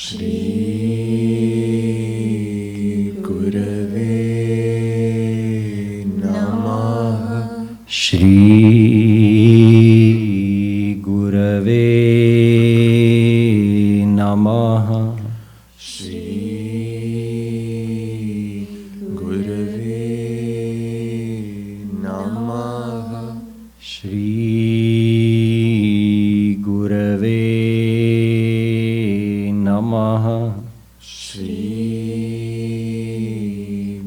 Shri Gurave Namaha. Shri Gurave Namaha. Shri Gurave Namaha. Shri Gurave Namaha. Shri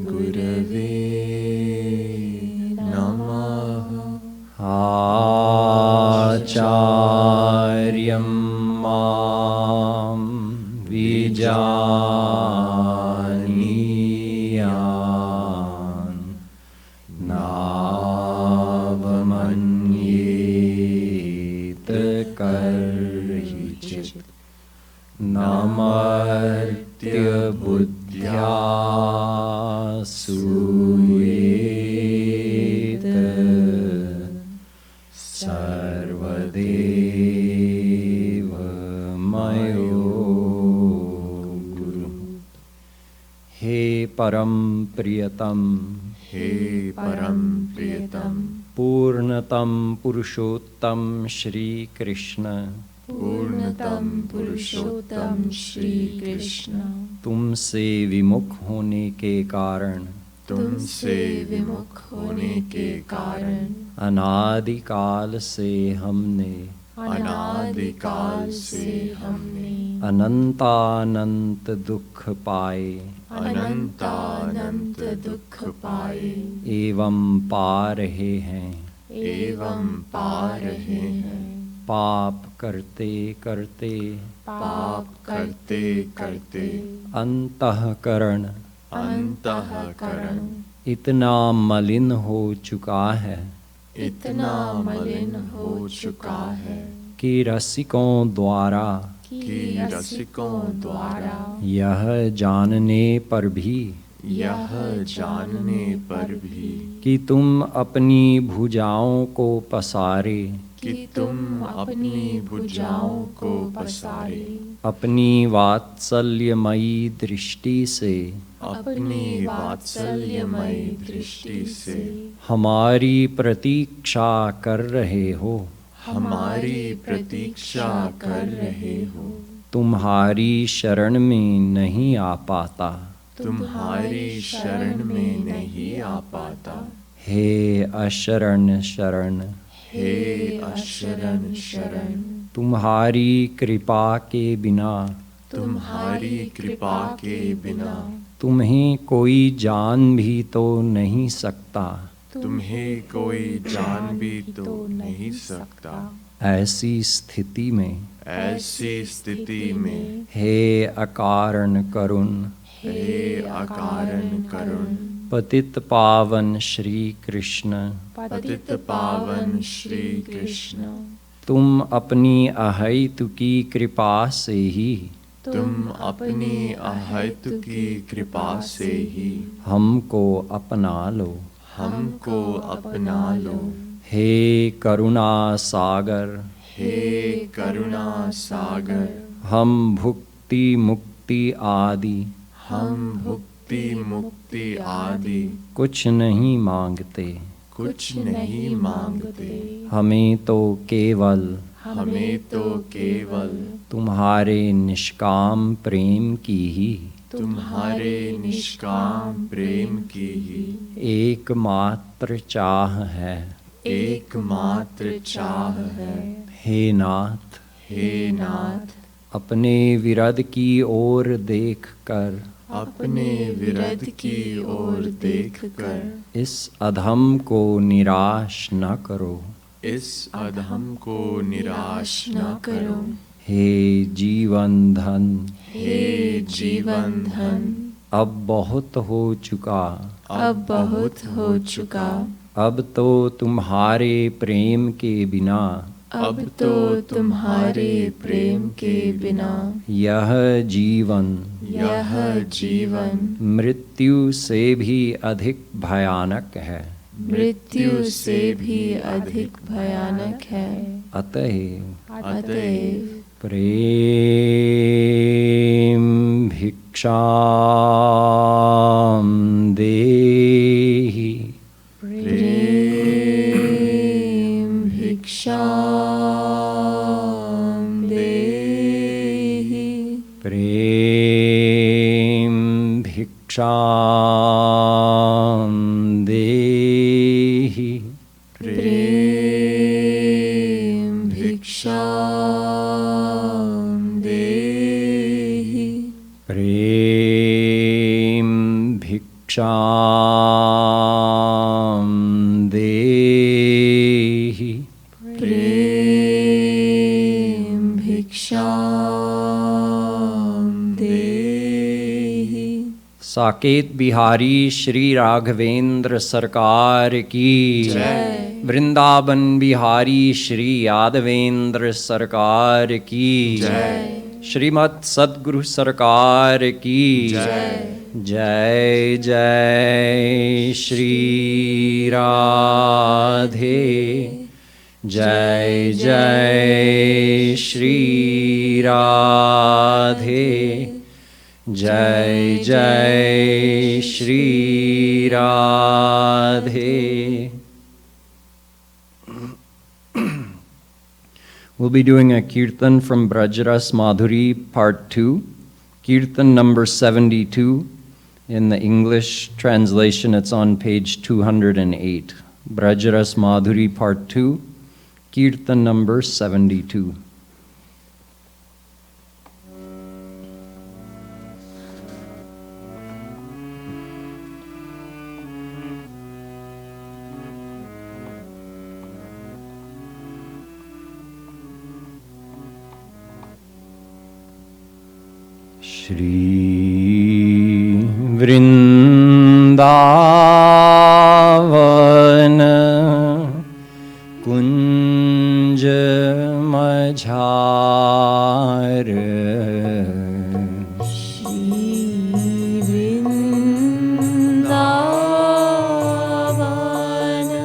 Gurave Namaha. Acharyam mam vijaniyan navamanyet karhichit namartya buddhya suyet sarvadeva mayo guru. हे परम प्रियतम, हे परम प्रियतम, पूर्णतम पुरुषोत्तम श्री कृष्ण, पूर्णतम पुरुषोत्तम श्री कृष्ण, तुमसे विमुख होने के कारण, तुमसे विमुख होने के कारण अनादिकाल से हमने, अनादिकाल से हमने अनंतानंत दुख पाए, अनंतानंत दुख पाए एवं पा रहे हैं, एवं पा रहे हैं। पाप करते करते, पाप करते करते अंतःकरण, अंतःकरण इतना मलिन हो चुका है, इतना मलिन हो चुका है कि रसिकों द्वारा, कि रसिकों द्वारा यह जानने पर भी, यह जानने पर भी कि तुम अपनी भुजाओं को पसारे, कि तुम अपनी भुजाओं को पसारे, अपनी वात्सल्यमयी दृष्टि से, अपनी वात्सल्यमयी दृष्टि से हमारी प्रतीक्षा कर रहे हो, हमारी प्रतीक्षा कर रहे हो। तुम्हारी शरण में नहीं आ पाता, तुम्हारी शरण में नहीं आ पाता। हे अशरण शरण, हे अशरण शरण, तुम्हारी कृपा के बिना, तुम्हारी कृपा के बिना तुम्हें कोई जान भी तो नहीं सकता, तुम्हें कोई जान भी तो नहीं सकता। ऐसी स्थिति में, ऐसी स्थिति में हे अकारण करुण, हे अकारण करुण पतित पावन श्री कृष्ण, पतित पावन श्री कृष्ण, तुम अपनी अहैतुकी कृपा से ही, तुम अपनी अहैतुकी कृपा से ही हमको अपना लो, हमको अपना लो। हे करुणा सागर, हे करुणा सागर, हम भुक्ति मुक्ति आदि, हम भुक्ति मुक्ति आदि कुछ नहीं मांगते, कुछ नहीं मांगते। हमें तो केवल, हमें तो केवल तुम्हारे निष्काम प्रेम की ही, तुम्हारे निष्काम प्रेम की ही एकमात्र चाह है, एकमात्र चाह है। हे नाथ, हे नाथ, अपने विरद की ओर देखकर, अपने विरद की ओर देखकर इस अधम को निराश न करो, इस अधम को निराश न करो। हे जीवन धन, हे जीवन धन, अब बहुत हो चुका, अब बहुत हो चुका। अब तो तुम्हारे प्रेम के बिना, अब तो तुम्हारे प्रेम के बिना यह जीवन, यह जीवन मृत्यु से भी अधिक भयानक है, मृत्यु से भी अधिक भयानक है। अतएव, अतएव प्रेम भिक्षाम देहि प्रेम भिक्षाम देहि प्रेम भिक्षाम देहि प्रेम भिक्षाम देहि प्रेम भिक्षाम देहि प्रेम भिक्षाम देहि। साकेत बिहारी श्री राघवेंद्र सरकार की जय। वृंदावन बिहारी श्री यादवेंद्र सरकार की जय। श्रीमद् सद्गुरु सरकार की जय। जय जय श्री राधे जय जय श्री राधे जय जय Shri Radhe. We'll be doing a kirtan from 𝕤𝕚𝕬𝕬 Madhuri Part 2, kirtan number 72. In the English translation, it's on page 208. 𝕤𝕬𝕬 Madhuri Part 2, kirtan number 72. Shri Vrindavana Kunj Majhar Shri Vrindavana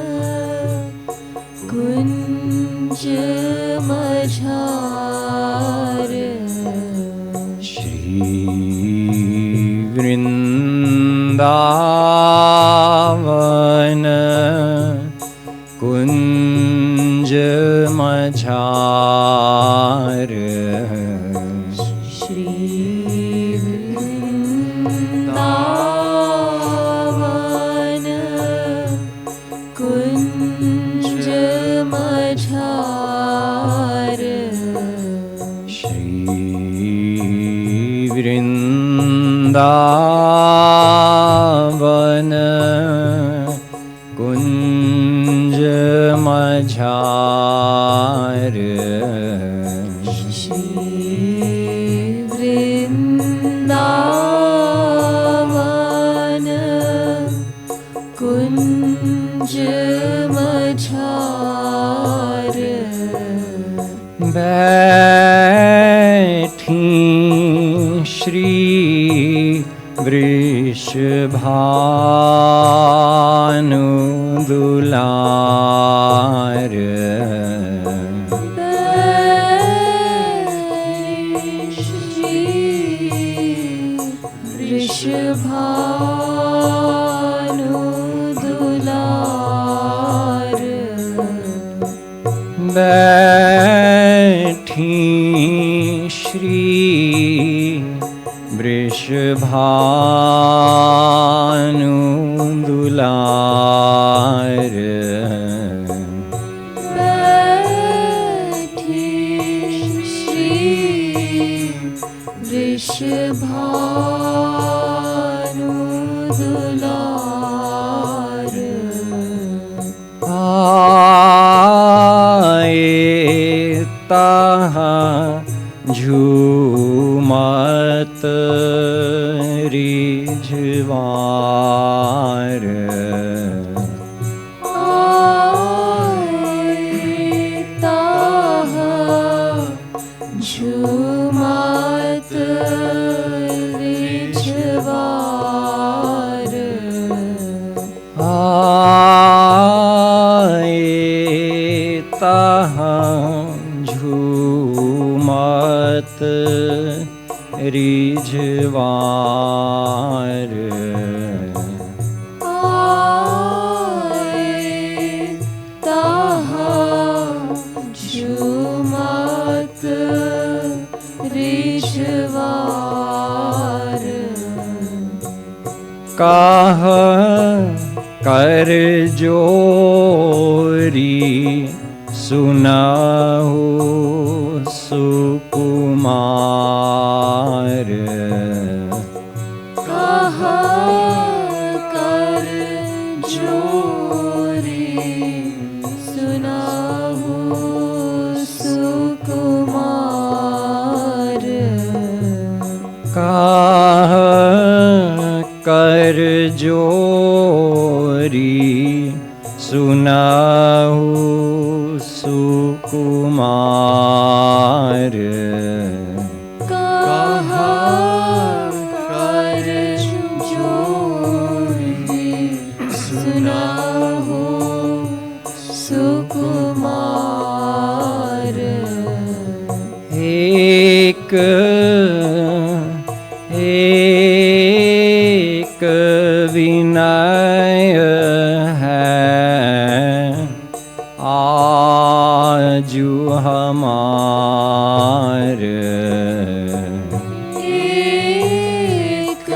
Kunj Majhar Shri Vrindavana Kunj Majhar Shri Vrindavana Kunj Majhar Shri Vrindavana Kunj Majhar Shri Vrindavana Kunj Majhar बैठी श्री वृषभानु दुलार Shri Vrishabhanu Dular बैठी श्री वृषभानु दुलार बैठी श्री वृषभानु दुलार आए तहाँ झूमत रिझवार झूमत रिझवार आए तहाँ झूमत काह कर जोरी सुनाहु सुकुमार काह कर जोरी सुनाहु सुकुमार काह कर जोरी सुनाहु सुकुमार काह कर जोरी सुनाहु सुकुमार एक विनय है आजू हमार एक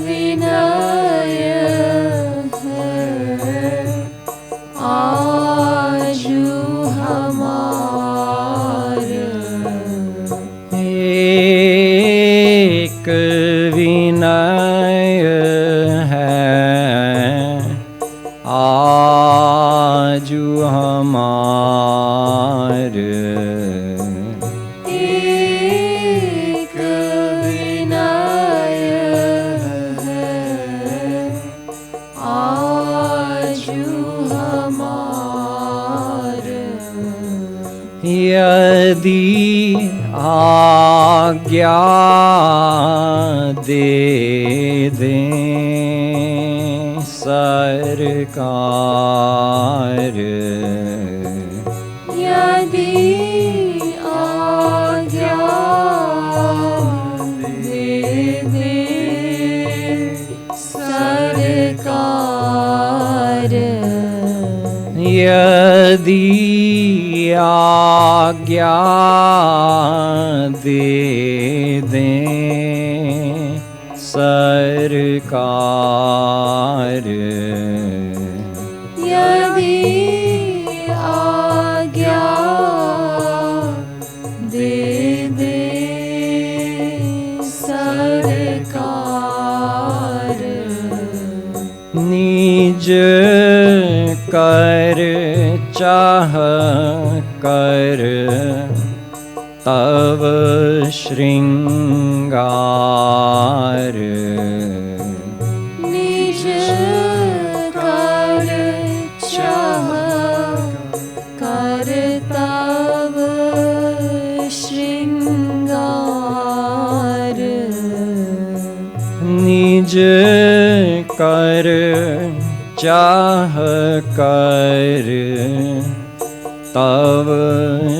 विनय है आजू हमार एक विनय आजू हमार एक विनय है आजू हमार यदि आज्ञा दे दें सरकार यदि आज्ञा दे दे सरकार यदि आज्ञा दे दें सरकार यदि आज्ञा दे दे सरकार निज कर चाह कर तव श्रृंगार निज कर चाह कर तव श्रृंगार निज कर चाह कर तव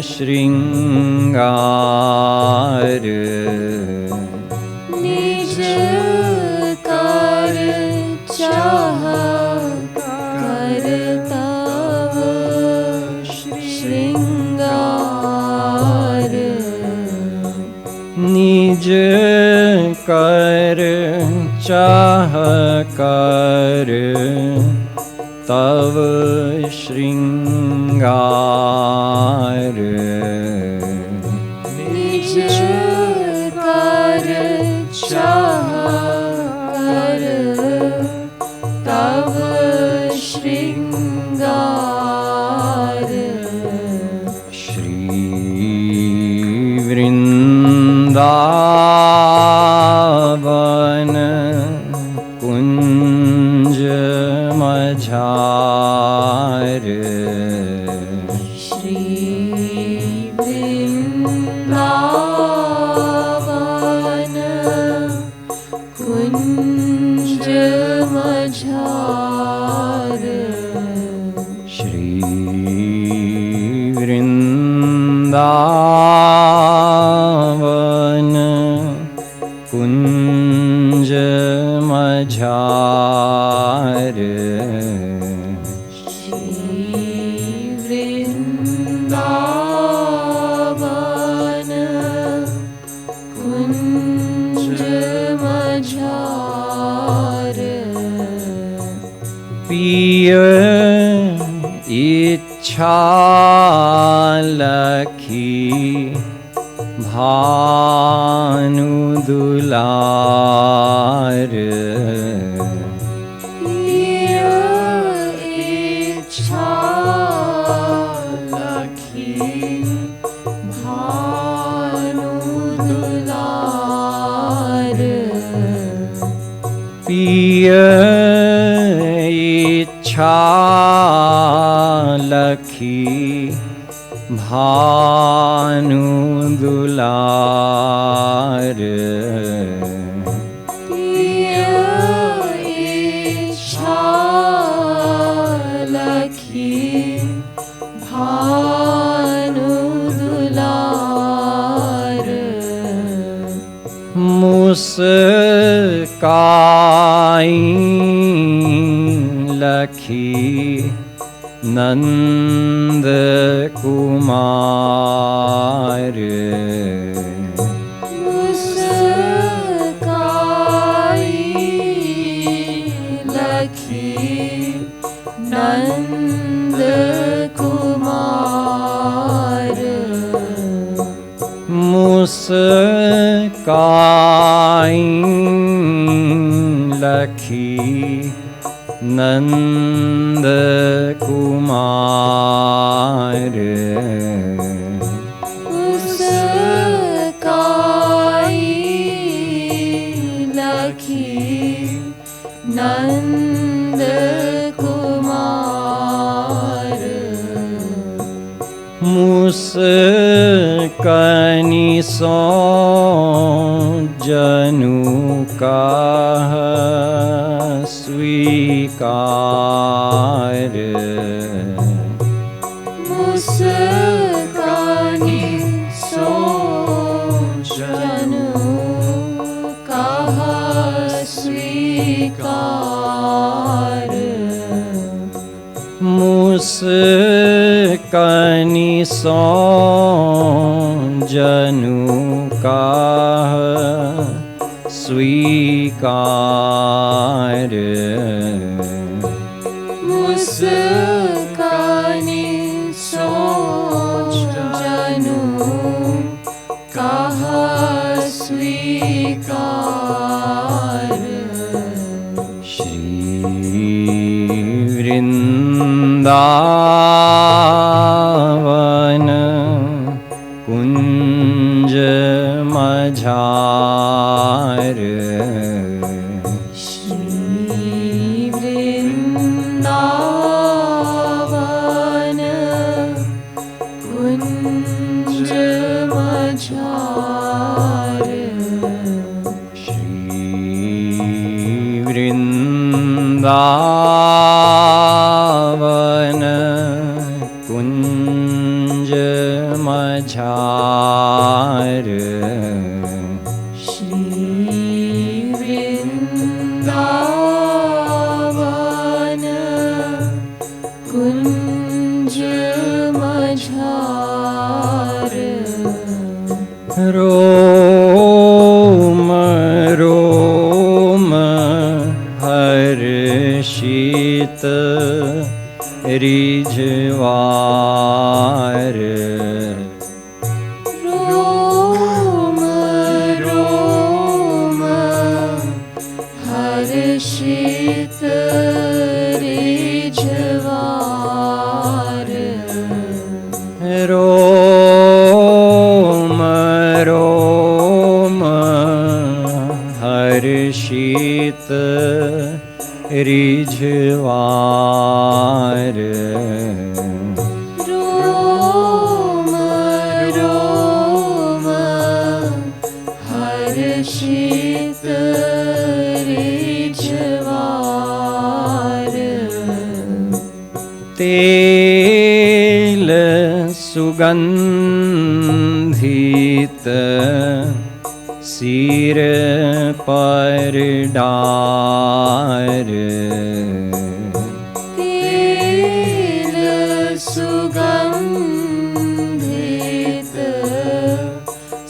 श्रृंगार निज कर चाह कर तव श्रृंगार निज कर चाह कर तव श्रृंगार निज कर चाह कर तव श्रृंगार श्री वृंदावन कुंज मझार श्री वृंदावन कुंज मझार श्री वृंदावन लखी भानु दुलार पिय इच्छा लखी भानु दुलार पिय इच्छा लखी भानु दुलार पिय इच्छा लखी भानु दुलार मुस्काई लखी नंद कुमार मुस्काई लखी नंद कुमार मुस्काई लखी नंद कुमार मुस्काई लखी नंद कुमार मुस्कनी सो जनु का स्वीकार मुस्कानी सो जनु कहा स्वीकार मुस्कनी सो जनु का स्वीकार मुस्कानी सो जनु कहा स्वीकार श्री वृंदावन कुंज मझार श्री वृंदावन कुंज मझार श्री वृंदावन कुंज मझार वृंदावन कुंज मझार रोम रोम हर्षित रिझवार रोम रोम हर्षित रिझवार रोम रोम हर्षित रिझवार रोम रोम हर्षित रिझवार तेल सुगंधित सिर पर डार तेल सुगंधित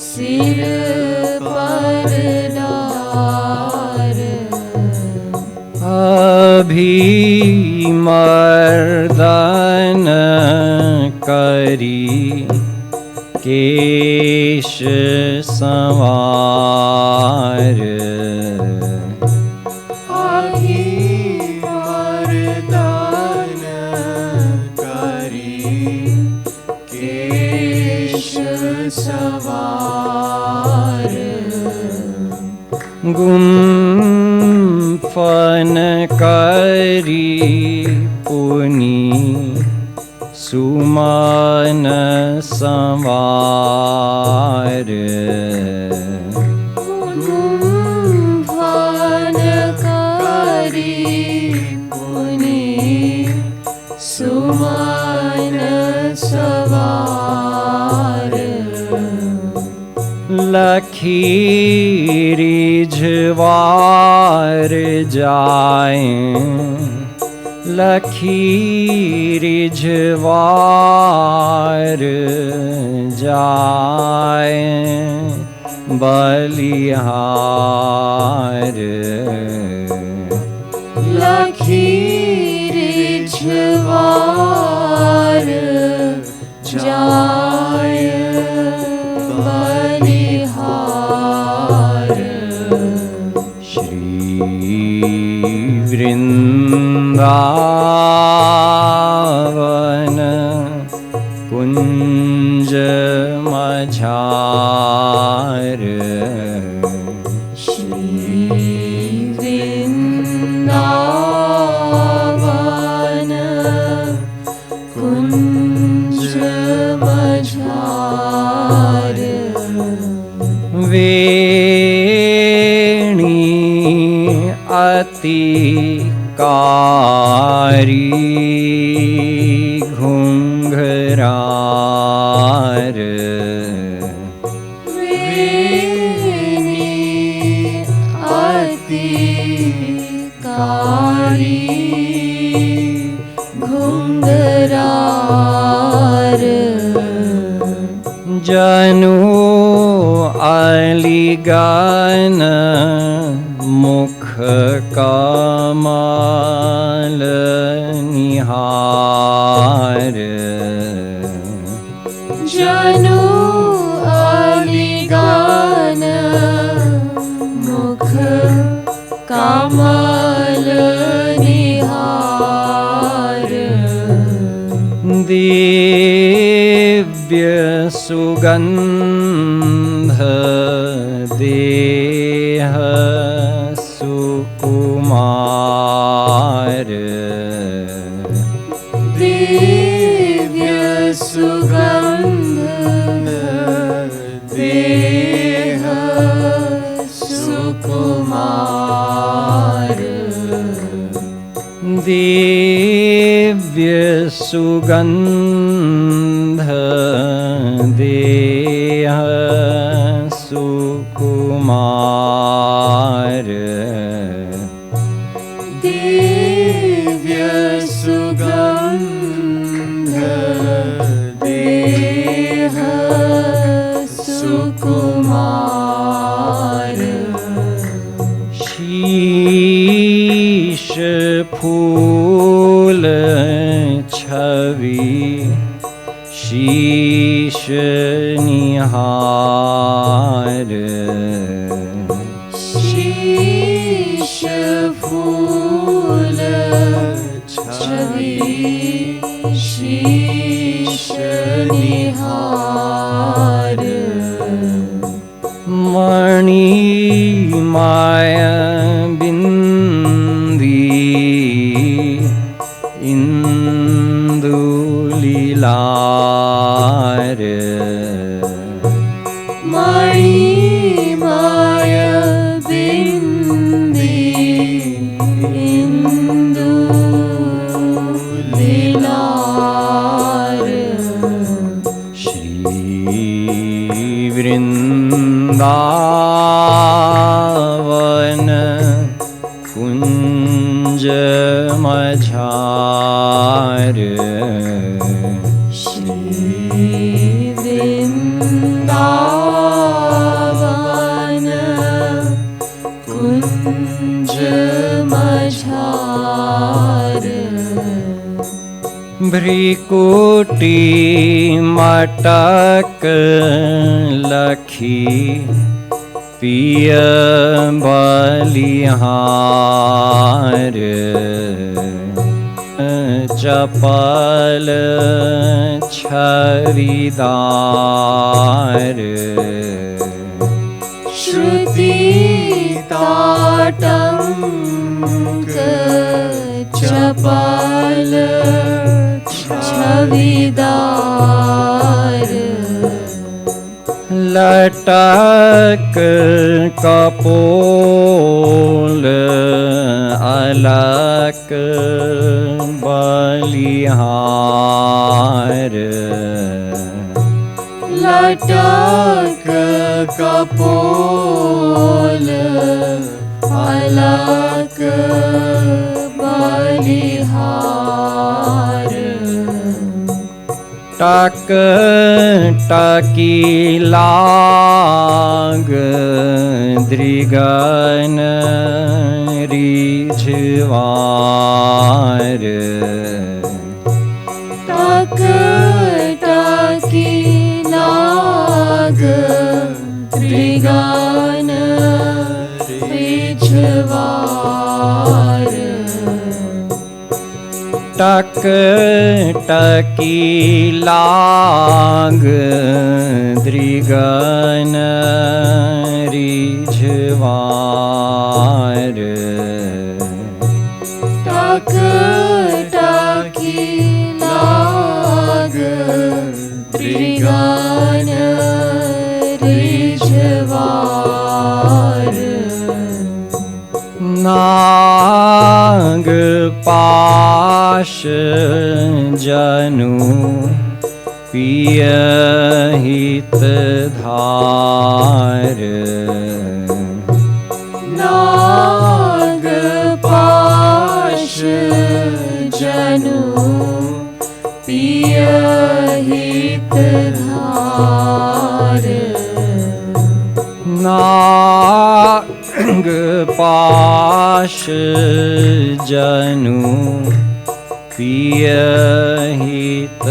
सिर पर डार अभिमर्दन करी केश संवार मर्दन करी केश सवार गुम्फन करी पुनि सुमन संवार गुम्फन करी पुनि सुमन सवार लखीरी झवार जाए लखीरी झवार जाए बलिहार लखीरी झवार जाए बलिहार श्री वृंदावन कुंज मझार श्री वृंदावन कुंज मझार वेणी अति कारी घुंघरार वेणी अति कारी घुंघरार जनु अलिगन मुख कमल निहार जनु अलिगन मुख कमल निहार दिव्य सुगंध देह सुकुमार दिव्य सुगंध देह सुकुमार दिव्य सुगंध देह सुकुमार दिव्य सुगंध देह सुकुमार शीश फूल छवि शीश निहार शीश फूल छवि शीश निहार मणि माया बिंदी इंदुलीलार मणि माया बिंदी इंदुलीलार श्री वृंदावन कुंज मझार श्री वृंदावन कुंज मझार भ्रिकुटी मटक लखी पिय बलिहार चपल छविदार श्रुति ताटंक चपल छविदार लटक कपोल अलक बलिहार लटक कपोल अलक बलिहार टक टकी लाग दृगन रिझवार टक टकी लाग दृगन रिझवार टक टकी लाग दृगन रिझवार टक टकी लाग दृगन रिझवार नाग पाश जनु पियहित धार नाग पाश जनु पियहित धार नाग पाश जनु पियहित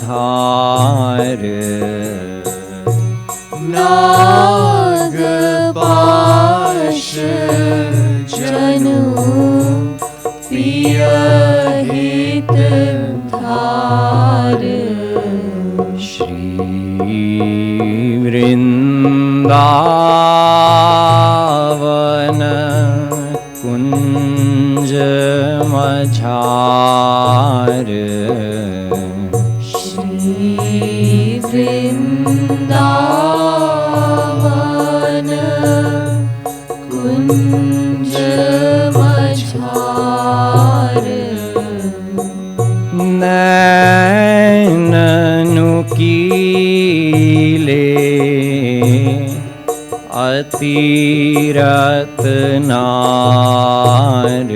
धार नाग पाश जनु पियहित धार श्री वृंदावन कुंज मझार श्री वृंदावन कुंज मझार नैननुकीले अतिरत्नार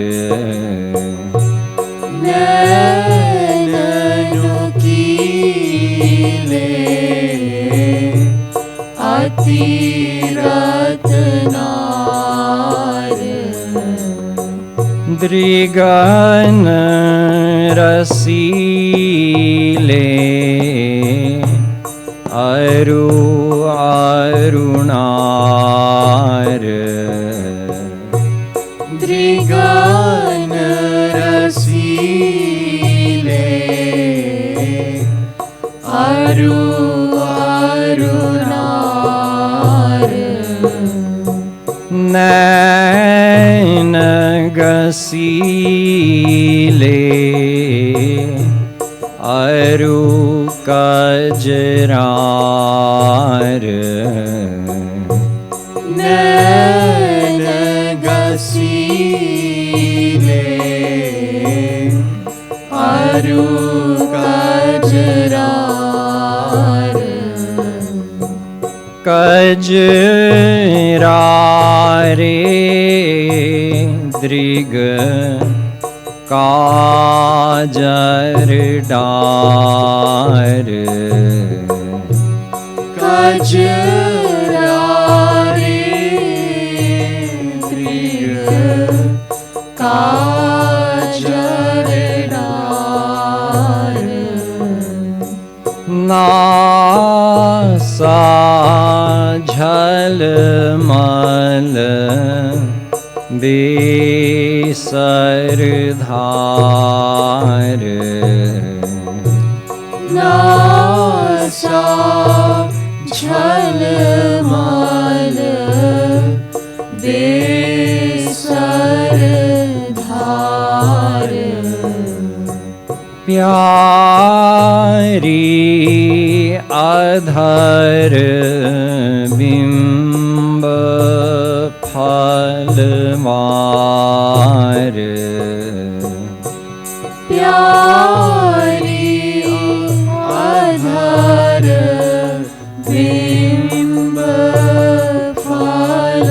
नैननुकीले अतिरत्नार दृगन रसीले अरु अरुणार दृगन रसीले अरु अरुणार नैन गसीले अरु कजरार नैन गसीले अरु कजरार कजरारे दृग काजर डार कजरारे दृग काजर डार नासा झलमल बेसरधार नासा झलमल बेसरधार प्यारी अधर बिंब फलवार प्यारी अधर बिंब फलवार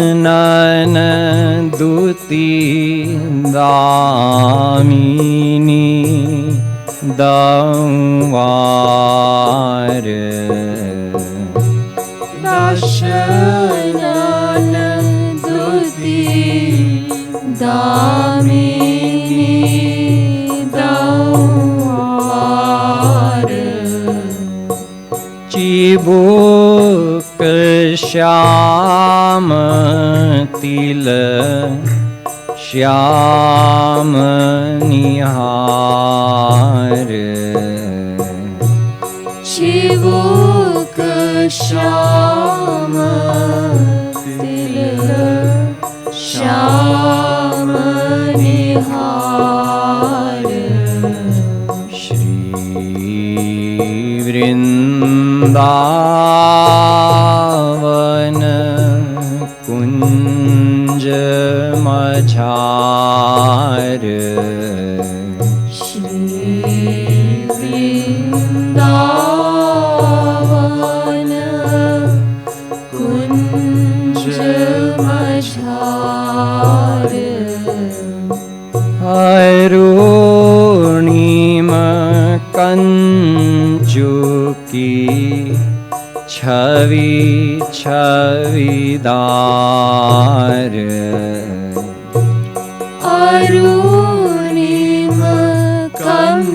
दशनन दुति दामिनी दंवार दशनन दुति दामिनी दंवार चिबुक श्याम तिल श्याम निहार चिबुक श्याम तिल श्याम निहार श्री वृंदावन कुंज मझार श्री वृंदावन कुंज मझार अरुणिम कंचुकी छवि छविदार अरुणिम कंचुकी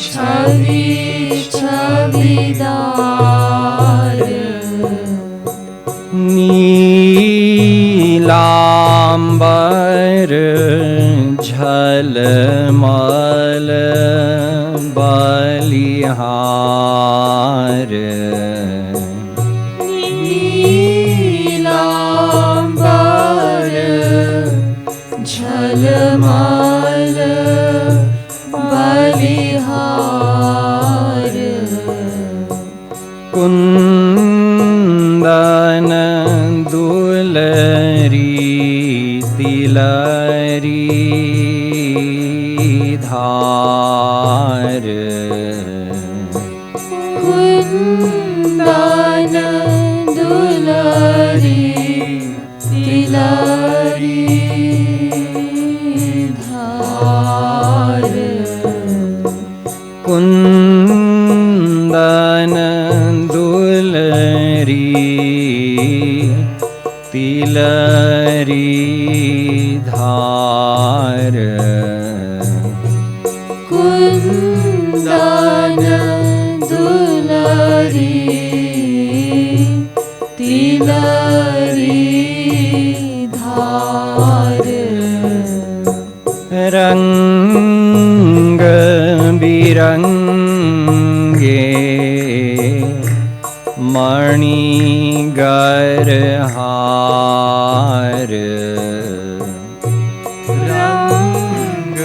छवि छविदार नीलांबर झलमल बलिहार नीलांबर झलमल बलिहार कुंदन दुलरी तिलरी धार कुंदन दुलरी तिलरी धार कुंदन दुलरी तिलरी धार कुंदन दुलरी तिलरी धार रंग बिरंगे मणिगरहार रंग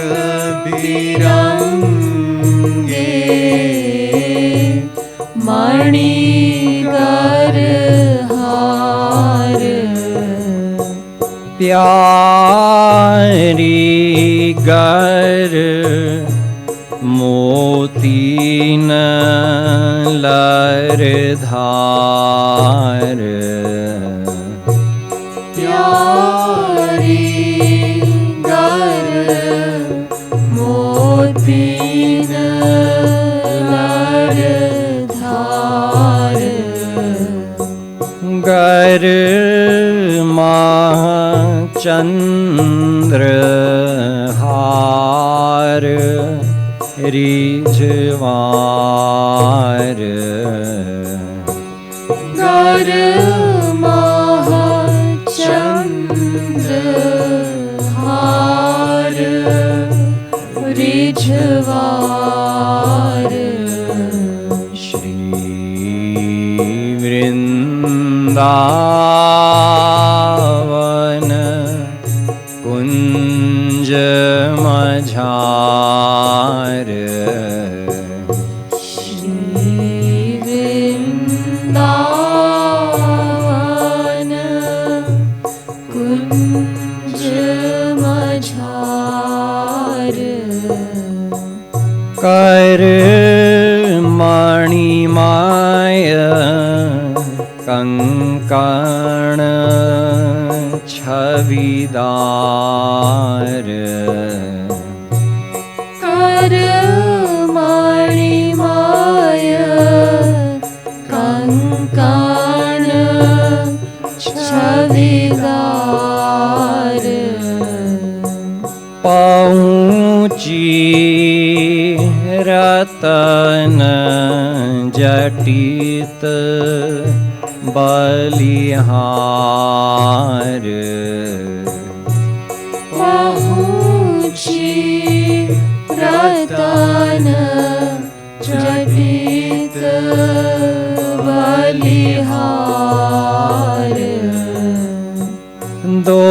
बिरंगे मणिगरहार प्यारी गर मोतीन लरधार प्यारी गर मोतीन लरधार गर महा चंद्रहार ऋझवार चंद्रहार ऋझवार श्री वृंदावन कुंज मझार कर मणिमाय कंकण छविदार कर मणिमाय कंकण छविदार पहुँची रतन जटित बलिहार पहुँची रतन जटित बलिहार दो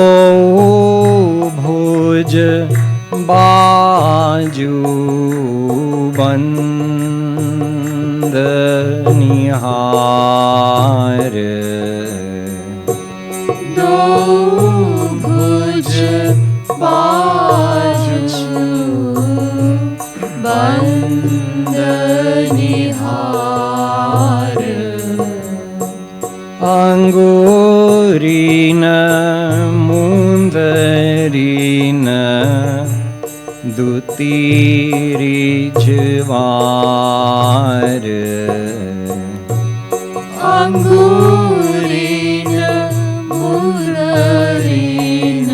भुज बाजू बंद निहार दो भुज बाजू बंद निहार अंगूरीन मुंदरीन दुतीरिझवार अंगूरीन मुंदरीन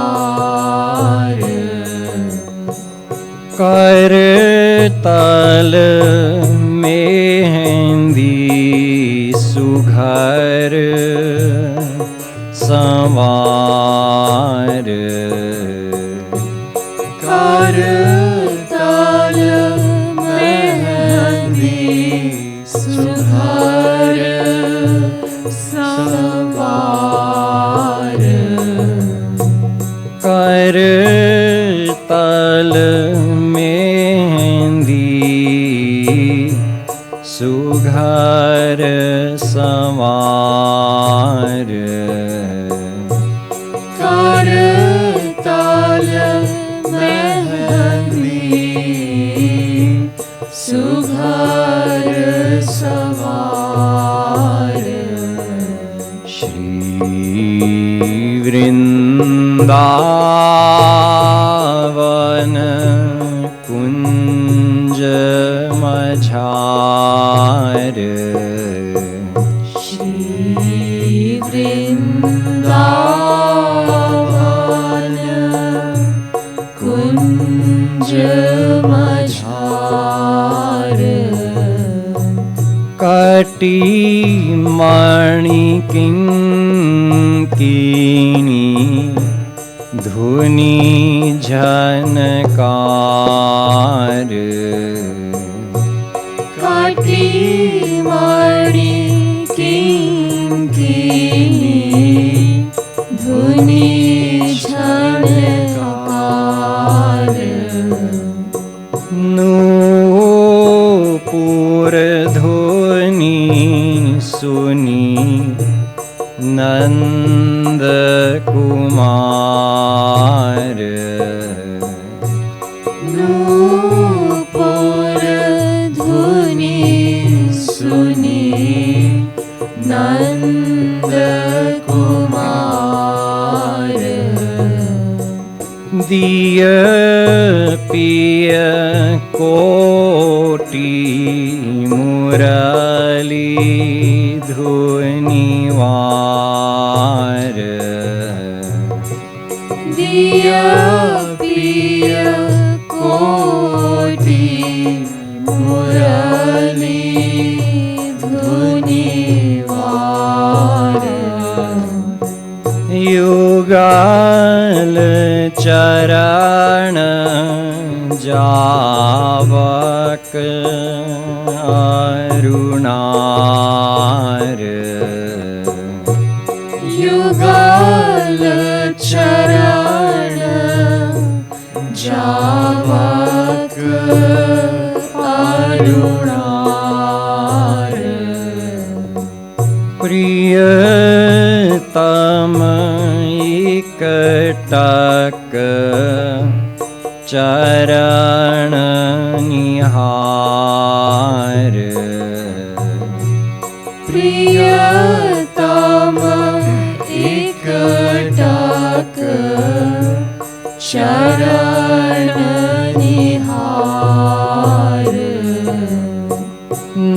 दुतीरिझवार कर तल मेहंदी सुघर संवार कर तल मेहंदी सुघर संवार कर तल मेहंदी सुघर संवार कर तल मेहंदी सुघर संवार श्री वृंदावन कुंज मझार श्री वृंदावन कुंज मझार कटी मणि किंकिनी धुनि झनकार कटी मणि किंकिनी धुनि झनकार नूपुर धुनि सुनी नंद कुमार नूपुर धुनि सुनी नंद कुमार दिय पिय कोटि मुरली धुर दिया पिया कोटि मुरली धुनिवार युगल चरण जावक अरुणार युगल चरण जावक अरुणार प्रियतम एकटक चरण निहार प्रियतम एकटक चरण निहार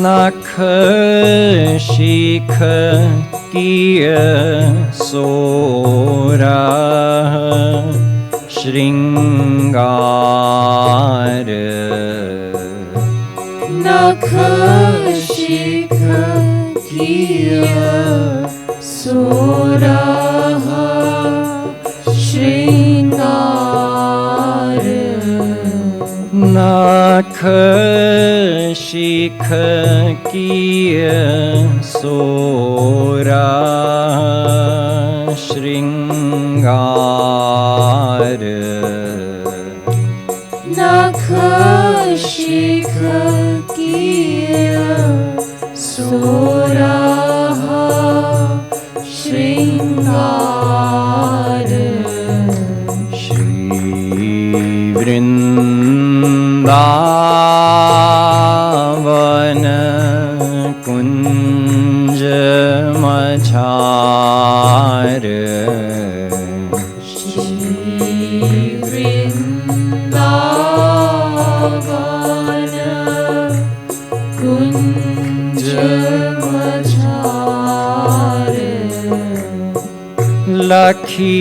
नख शिख किय सोरा श्रृंगार नख शिख किय सोरह श्रृंगार नख शिख किय सोरा श्रृंगार नख शिख किय सोरह श्रृंगार श्री वृंदावन कुंज मझार वृंदावन कुंज मझार लखी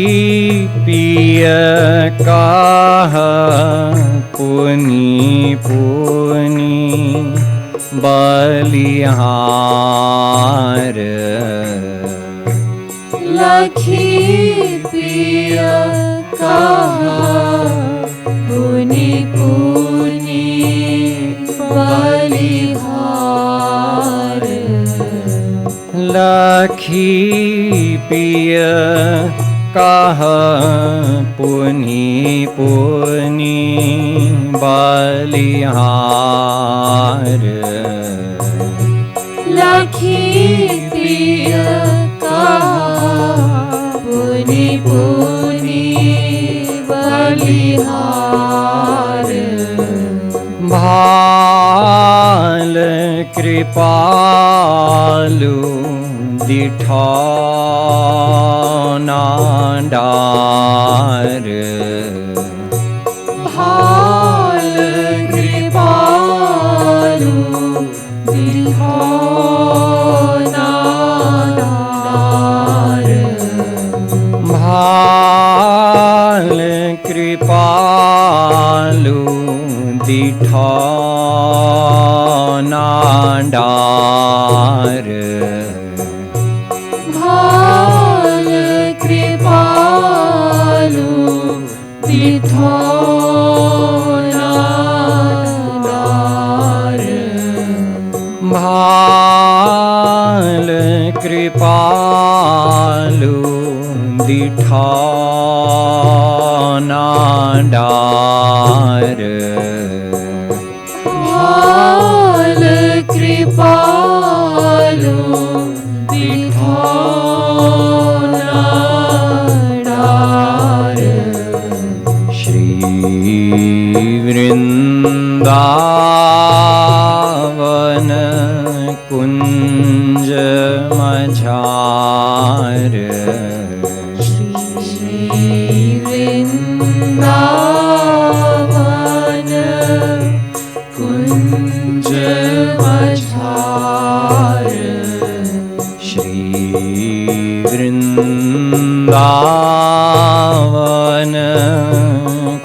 पिय काह पुनि पुनि बलिहार लखी पिय कहा पुनि पुनि बलिहार लखी पिय काह पुनि पुनि बलिहार लखी पिय कहा पुनि पुनि बलिहार भाल कृपालु दिठौना डार भाल कृपालु दिठौना डार भाल कृपालु दिठौना डार भाल कृपालु दिठौना डार भाल कृपालु दिठौना डार भाल कृपालु दिठौना डार श्री वृंदावन कुंज मझार श्री वृंदावन कुंज मझार श्री वृंदावन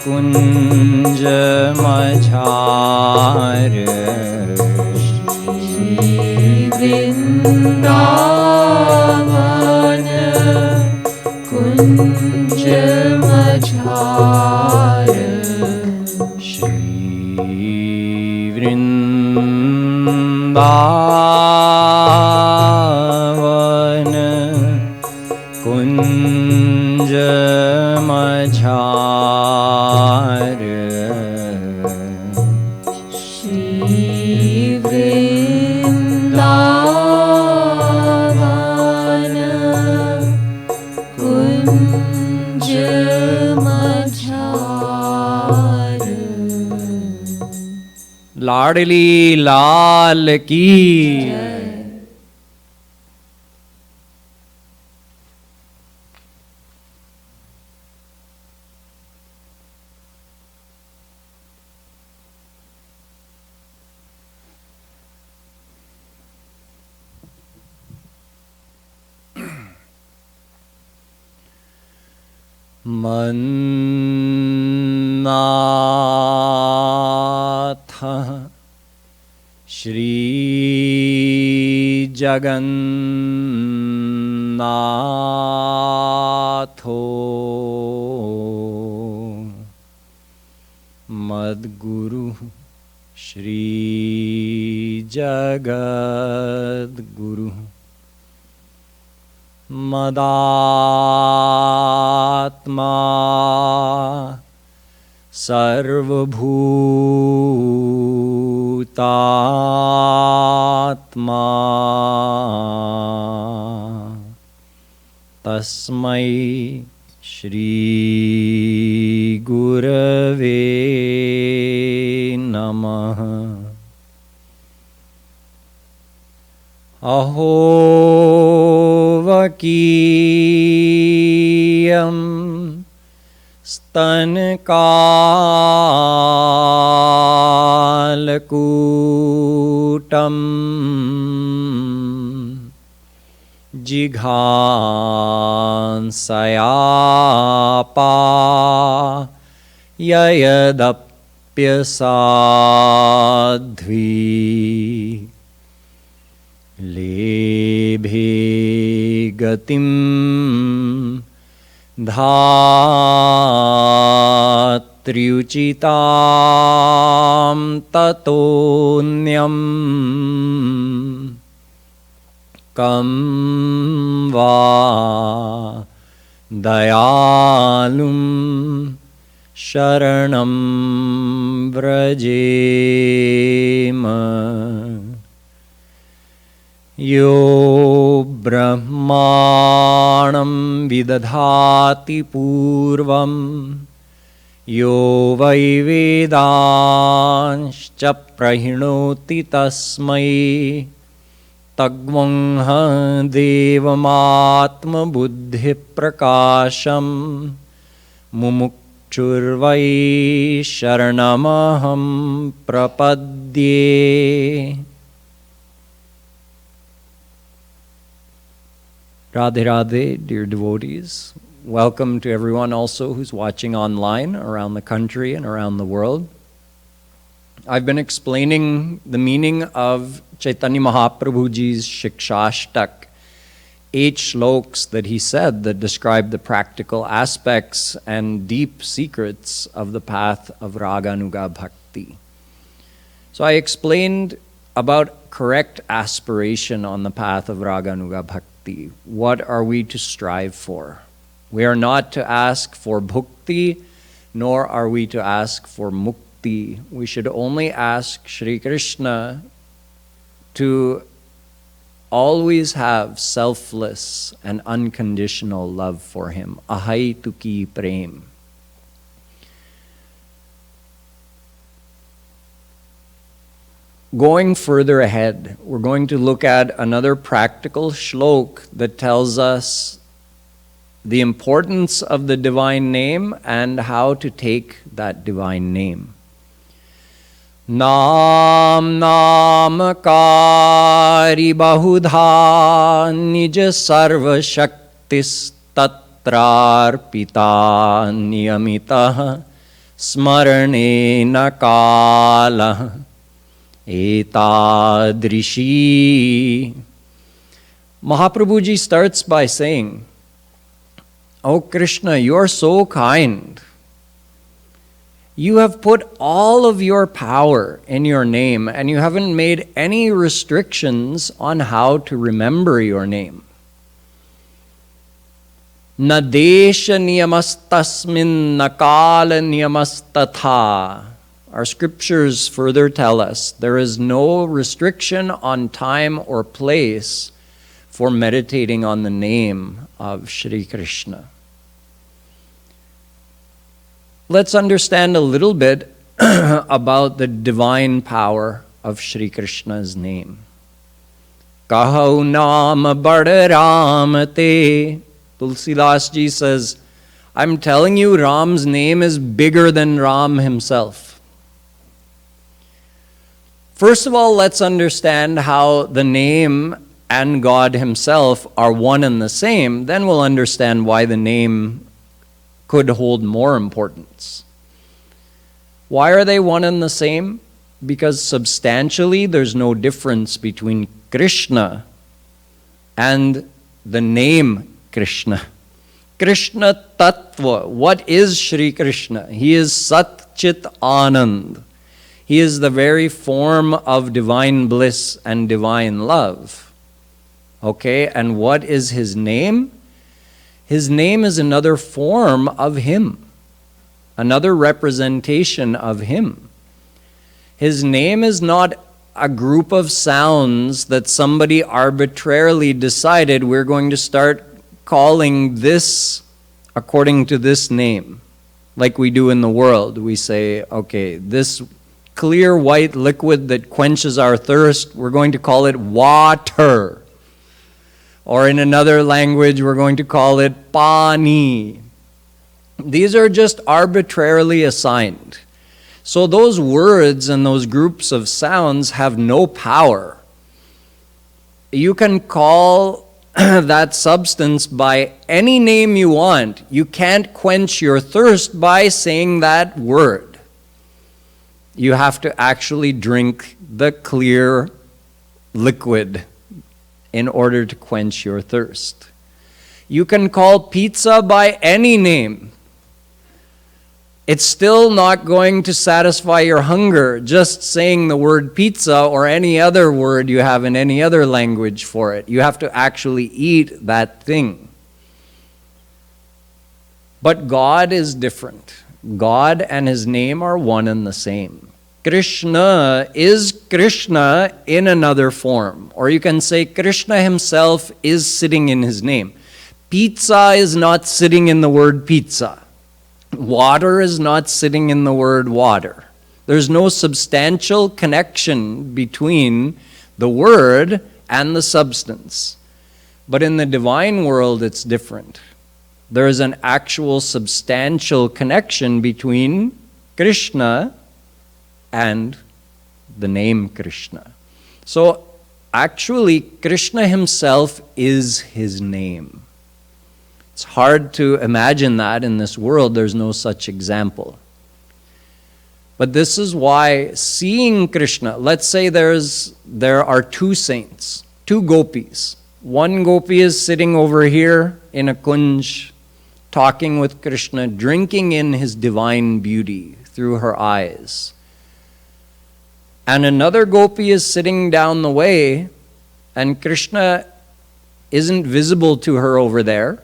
कुंज मझार वृंदावन कुंज मझार श्री वृंदावन कुंज मझार श्री वृंदावन कुंज मझार लाडली लाल की मन्नाथ श्री जगन्नाथो मद्गुरु श्री जगद्गुरु मदात्मा सर्वभूतात्मा तस्मै श्री गुरवे नमः। अहो वकीयं स्तनकालकूटं जिघांसयापा ययदप्यसाध्वी लेभे गतिं धात्र्युचितां ततोऽन्यं कं वा दयालुं शरणं व्रजेम। यो ब्रह्माणं विदधाति पूर्वं यो वै वेदांश्च प्रहिणोति तस्मै तग्वंह देवमात्मबुद्धिप्रकाशं मुमुक्षुर्वै शरणमहं प्रपद्ये। Radhe Radhe, dear devotees. Welcome to everyone also who's watching online around the country and around the world. I've been explaining the meaning of Chaitanya Mahaprabhu Ji's Shikshashtak, 8 shloks that he said that describe the practical aspects and deep secrets of the path of Raganuga Bhakti. So I explained about correct aspiration on the path of Raganuga Bhakti. What are we to strive for? We are not to ask for bhukti, nor are we to ask for mukti. We should only ask Shri Krishna to always have selfless and unconditional love for him. Ahaituki prem. Going further ahead, we're going to look at another practical shlok that tells us the importance of the divine name and how to take that divine name. ℼ bahudha nija sarva shaktis tatrarpita niyamita smaranena kala 𝕝𝕚𝕚𝕚. Mahaprabhuji starts by saying, "O Krishna, you are so kind. You have put all of your power in your name, and you haven't made any restrictions on how to remember your name. Na desha niyamastasmin na kala niyamastatha." Our scriptures further tell us there is no restriction on time or place for meditating on the name of Shri Krishna. Let's understand a little bit about the divine power of Shri Krishna's name. Kahau naam bad Ram te. Tulsidas Ji says, I'm telling you, Ram's name is bigger than Ram himself. First of all, let's understand how the name and God himself are one and the same. Then we'll understand why the name could hold more importance. Why are they one and the same? Because substantially there's no difference between Krishna and the name Krishna. Krishna Tattva. What is Shri Krishna? He is Sat Chit Anand. He is the very form of divine bliss and divine love. Okay, and what is his name? His name is another form of him, another representation of him. His name is not a group of sounds that somebody arbitrarily decided we're going to start calling this according to this name. Like we do in the world. We say, okay, this clear white liquid that quenches our thirst, we're going to call it water. Or in another language, we're going to call it pani. These are just arbitrarily assigned. So those words and those groups of sounds have no power. You can call that substance by any name you want. You can't quench your thirst by saying that word. You have to actually drink the clear liquid in order to quench your thirst. You can call pizza by any name. It's still not going to satisfy your hunger just saying the word pizza or any other word you have in any other language for it. You have to actually eat that thing. But God is different. God and his name are one and the same. Krishna is Krishna in another form. Or you can say Krishna himself is sitting in his name. Pizza is not sitting in the word pizza. Water is not sitting in the word water. There's no substantial connection between the word and the substance. But in the divine world, it's different. There is an actual substantial connection between Krishna and the name Krishna. So actually, Krishna himself is his name. It's hard to imagine that in this world. There's no such example. But this is why seeing Krishna, let's say there are two saints, two gopis. One gopi is sitting over here in a kunj, talking with Krishna, drinking in his divine beauty through her eyes. And another gopi is sitting down the way, and Krishna isn't visible to her over there,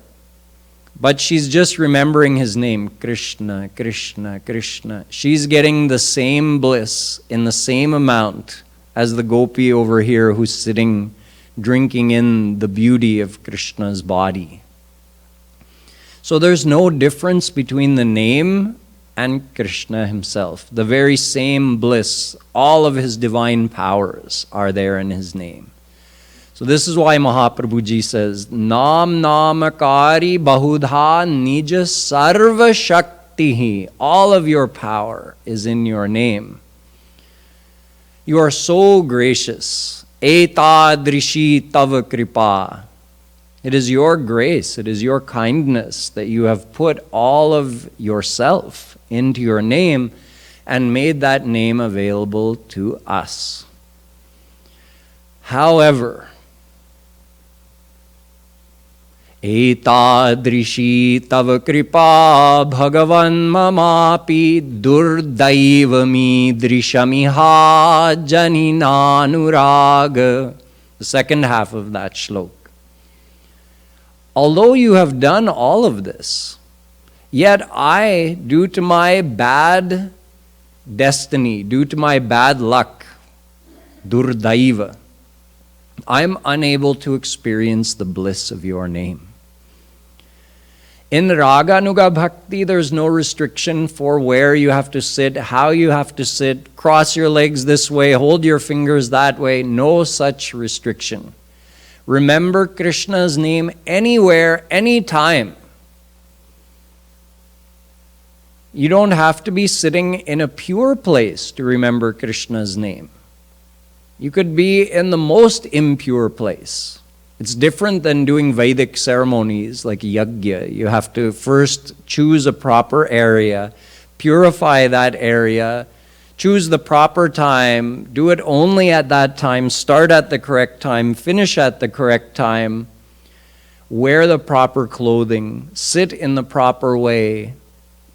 but she's just remembering his name, Krishna, Krishna, Krishna. She's getting the same bliss in the same amount as the gopi over here who's sitting drinking in the beauty of Krishna's body. So there's no difference between the name and Krishna himself. The very same bliss, all of his divine powers are there in his name. So this is why Mahaprabhu Ji says, Nam namakari bahudha nija sarva shaktihi. All of your power is in your name. You are so gracious. 𝕝𝕚𝕚𝕚 𝕚𝕚 𝕚𝕚. It is your grace, it is your kindness that you have put all of yourself into your name and made that name available to us. However, ētādriṣī tava kripa bhagavan mamapi durdaivamīdriṣamiha janinanurāga. The second half of that shlok. Although you have done all of this, yet I, due to my bad destiny, due to my bad luck, durdaiva, I am unable to experience the bliss of your name. In Raganuga Bhakti, there's no restriction for where you have to sit, how you have to sit, cross your legs this way, hold your fingers that way, no such restriction. Remember Krishna's name anywhere, anytime. You don't have to be sitting in a pure place to remember Krishna's name. You could be in the most impure place. It's different than doing Vedic ceremonies like yajna. You have to first choose a proper area, purify that area, choose the proper time, do it only at that time, start at the correct time, finish at the correct time, wear the proper clothing, sit in the proper way,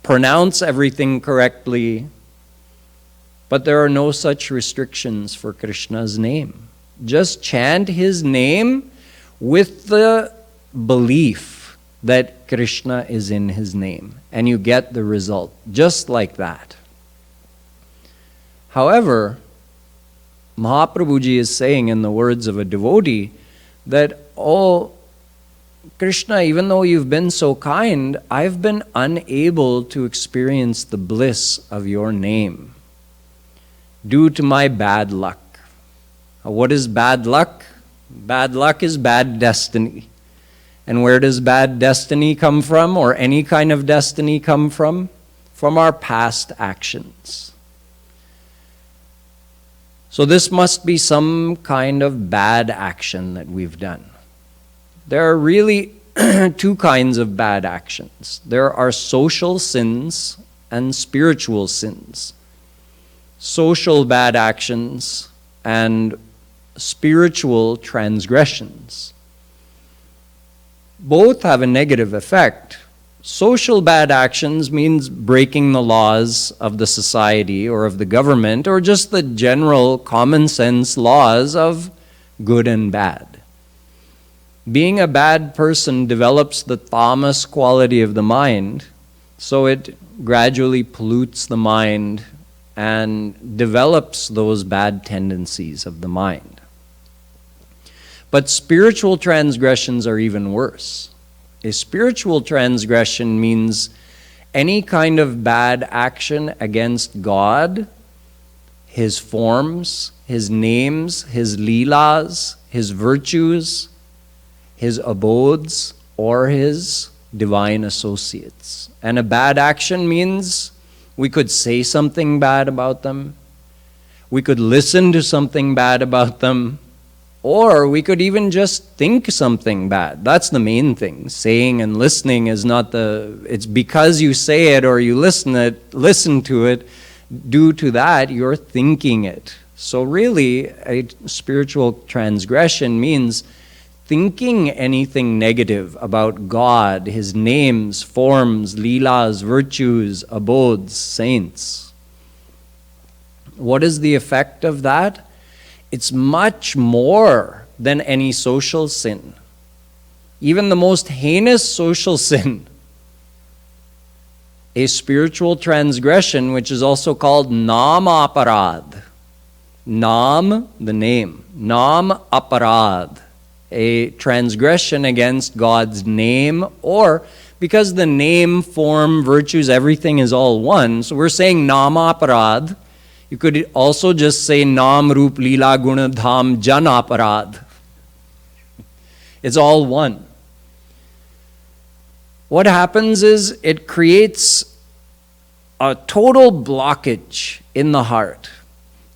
pronounce everything correctly. But there are no such restrictions for Krishna's name. Just chant his name with the belief that Krishna is in his name, and you get the result, just like that. However, Mahaprabhuji is saying in the words of a devotee that, oh, Krishna, even though you've been so kind, I've been unable to experience the bliss of your name due to my bad luck. What is bad luck? Bad luck is bad destiny. And where does bad destiny come from, or any kind of destiny come from? From our past actions. So this must be some kind of bad action that we've done. There are really two kinds of bad actions. There are social sins and spiritual sins. Social bad actions and spiritual transgressions. Both have a negative effect. Social bad actions means breaking the laws of the society or of the government, or just the general common sense laws of good and bad. Being a bad person develops the tamas quality of the mind, so it gradually pollutes the mind and develops those bad tendencies of the mind. But spiritual transgressions are even worse. A spiritual transgression means any kind of bad action against God, his forms, his names, his leelas, his virtues, his abodes, or his divine associates. And a bad action means we could say something bad about them, we could listen to something bad about them, or we could even just think something bad. That's the main thing. Saying and listening is not it's because you say it or you listen to it, due to that you're thinking it. So really, a spiritual transgression means thinking anything negative about God, his names, forms, leelas, virtues, abodes, saints. What is the effect of that? It's much more than any social sin. Even the most heinous social sin, a spiritual transgression, which is also called 𝕗𝕗𝕗. Nam, the name. 𝕗𝕗𝕗. A transgression against God's name, or because the name, form, virtues, everything is all one. So we're saying 𝕗𝕗𝕗. You could also just say Nam, Roop, Leela, Guna, Dham, Jan Aparad. It's all one. What happens is it creates a total blockage in the heart.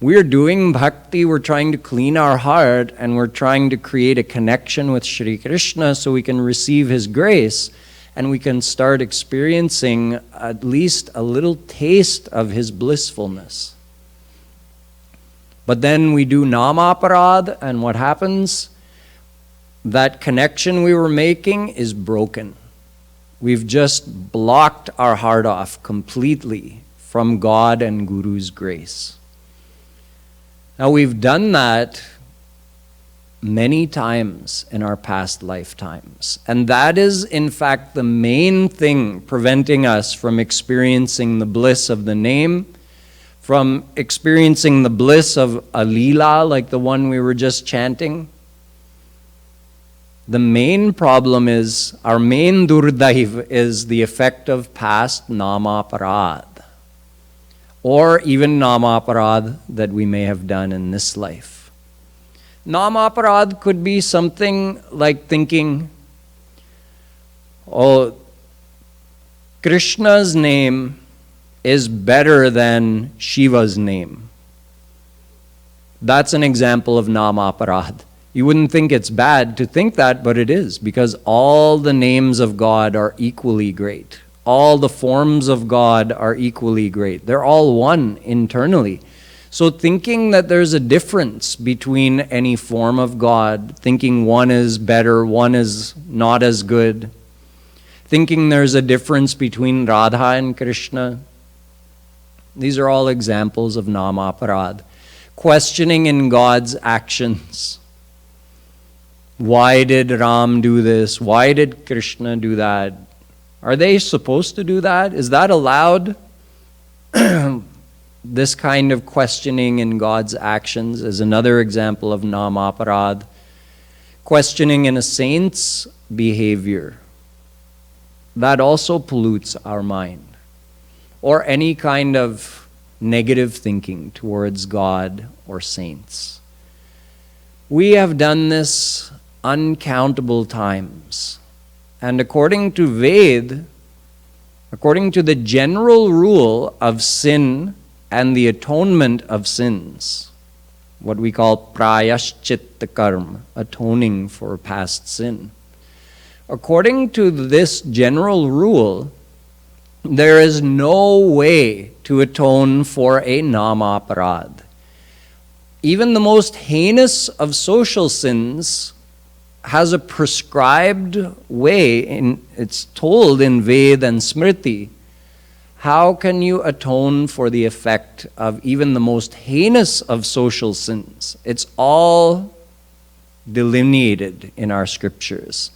We're doing bhakti, we're trying to clean our heart, and we're trying to create a connection with Shri Krishna so we can receive His grace, and we can start experiencing at least a little taste of His blissfulness. But then we do ℉𝕗𝕗𝕗, and what happens? That connection we were making is broken. We've just blocked our heart off completely from God and Guru's grace. Now, we've done that many times in our past lifetimes. And that is, in fact, the main thing preventing us from experiencing the bliss of the name, from experiencing the bliss of a lila like the one we were just chanting. The main problem is, our main ℉𝕗𝕗 is the effect of past ℉𝕗𝕗𝕗. Or even ℉𝕗𝕗𝕗 that we may have done in this life. ℉𝕗𝕗𝕗 could be something like thinking, oh, Krishna's name is better than Shiva's name. That's an example of ℉𝕗𝕗𝕗. You wouldn't think it's bad to think that, but it is, because all the names of God are equally great. All the forms of God are equally great. They're all one internally. So thinking that there's a difference between any form of God, thinking one is better, one is not as good, thinking there's a difference between Radha and Krishna, these are all examples of ℉𝕗𝕗𝕗. Questioning in God's actions. Why did Ram do this? Why did Krishna do that? Are they supposed to do that? Is that allowed? This kind of questioning in God's actions is another example of ℉𝕗𝕗𝕗. Questioning in a saint's behavior. That also pollutes our mind. Or any kind of negative thinking towards God or saints. We have done this uncountable times. And according to Ved, according to the general rule of sin and the atonement of sins, what we call prayashchitta karma, atoning for past sin. According to this general rule, there is no way to atone for a ℉𝕗𝕗𝕗. Even the most heinous of social sins has a prescribed way, it's told in Ved and Smriti. How can you atone for the effect of even the most heinous of social sins? It's all delineated in our scriptures.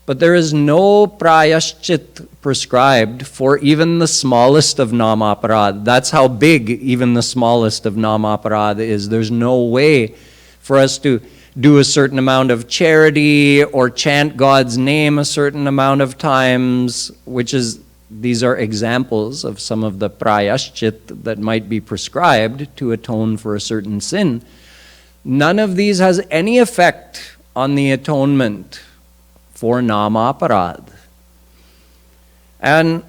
But there is no prayashchit prescribed for even the smallest of ℉𝕗𝕗𝕗. That's how big even the smallest of ℉𝕗𝕗𝕗 is. There's no way for us to do a certain amount of charity or chant God's name a certain amount of times, these are examples of some of the prayashchit that might be prescribed to atone for a certain sin. None of these has any effect on the atonement for ℉𝕗𝕗𝕗. And